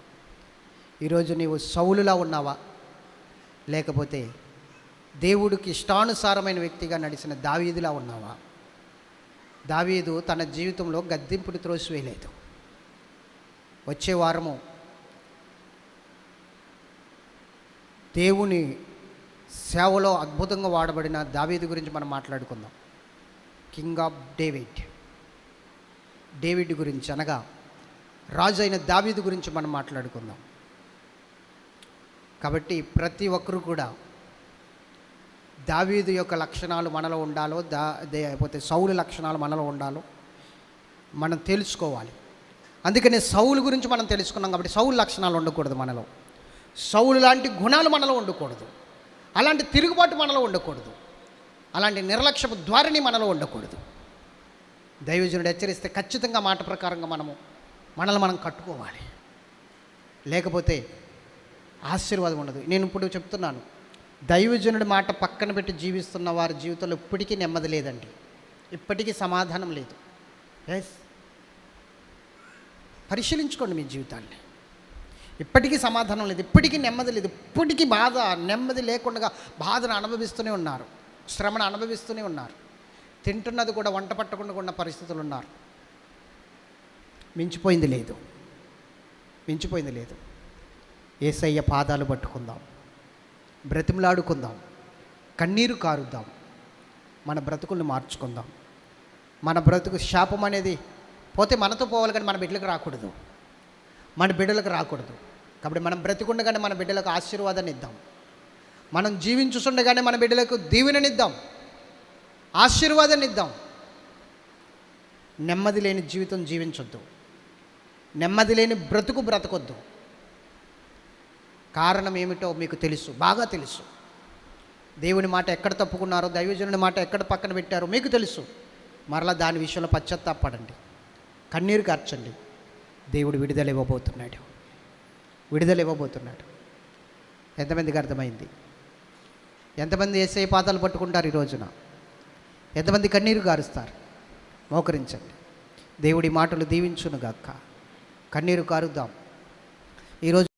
ఈరోజు నీవు సౌలులా ఉన్నావా, లేకపోతే దేవుడికి ఇష్టానుసారమైన వ్యక్తిగా నడిచిన దావీదులా ఉన్నావా? దావీదు తన జీవితంలో గద్దింపుని త్రోసివేయలేదు. వచ్చే వారము దేవుని సేవలో అద్భుతంగా వాడబడిన దావీదు గురించి మనం మాట్లాడుకుందాం. కింగ్ ఆఫ్ డేవిడ్ గురించి, అనగా రాజు అయిన దావీదు గురించి మనం మాట్లాడుకుందాం. కాబట్టి ప్రతి ఒక్కరూ కూడా దావీదు యొక్క లక్షణాలు మనలో ఉండాలో, లేకపోతే సౌలు లక్షణాలు మనలో ఉండాలో మనం తెలుసుకోవాలి. అందుకని సౌలు గురించి మనం తెలుసుకున్నాం. కాబట్టి సౌలు లక్షణాలు ఉండకూడదు మనలో, సౌలు లాంటి గుణాలు మనలో ఉండకూడదు, అలాంటి తిరుగుబాటు మనలో ఉండకూడదు, అలాంటి నిర్లక్ష్యపు ధోరణి మనలో ఉండకూడదు. దైవజనుడు హెచ్చరిస్తే ఖచ్చితంగా మాట ప్రకారంగా మనల్ని మనం కట్టుకోవాలి, లేకపోతే ఆశీర్వాదం ఉండదు. నేను ఇప్పుడు చెప్తున్నాను, దైవజనుడి మాట పక్కన పెట్టి జీవిస్తున్న వారి జీవితంలో ఇప్పటికీ నెమ్మది లేదండి, ఇప్పటికీ సమాధానం లేదు. ఎస్, పరిశీలించుకోండి మీ జీవితాన్ని. ఇప్పటికీ సమాధానం లేదు, ఇప్పటికీ నెమ్మది లేదు, ఇప్పటికీ బాధ, నెమ్మది లేకుండా బాధను అనుభవిస్తూనే ఉన్నారు, శ్రమను అనుభవిస్తూనే ఉన్నారు. తింటున్నది కూడా వంట పట్టకుండా ఉన్న పరిస్థితులు ఉన్నారు. మించిపోయింది లేదు. యేసయ్య పాదాలు పట్టుకుందాం, బ్రతిమలాడుకుందాం, కన్నీరు కారుద్దాం, మన బ్రతుకుల్ని మార్చుకుందాం. మన బ్రతుకు శాపం అనేది పోతే మనతో పోవాలి, కానీ మన బిడ్డలకు రాకూడదు, కాబట్టి మనం బ్రతికుండగానే మన బిడ్డలకు ఆశీర్వాదాన్ని ఇద్దాం. మనం జీవించుండగానే మన బిడ్డలకు దీవెననిద్దాం, ఆశీర్వాదాన్ని ఇద్దాం. నెమ్మది లేని జీవితం జీవించొద్దు, నెమ్మది లేని బ్రతకొద్దు. కారణం ఏమిటో మీకు తెలుసు, బాగా తెలుసు. దేవుని మాట ఎక్కడ తప్పుకున్నారో, దైవజనుడి మాట ఎక్కడ పక్కన పెట్టారో మీకు తెలుసు. మరలా దాని విషయంలో పశ్చాత్తాపడండి, కన్నీరు కార్చండి. దేవుడు విడుదల ఇవ్వబోతున్నాడు. ఎంతమందికి అర్థమైంది? ఎంతమంది యేసయ్య పాదాలు పట్టుకుంటారు ఈ రోజున? ఎంతమంది కన్నీరు కారుస్తారు? మోకరించండి. దేవుడి మాటలు దీవించునుగాక. కన్నీరు కారుద్దాం, ఈరోజు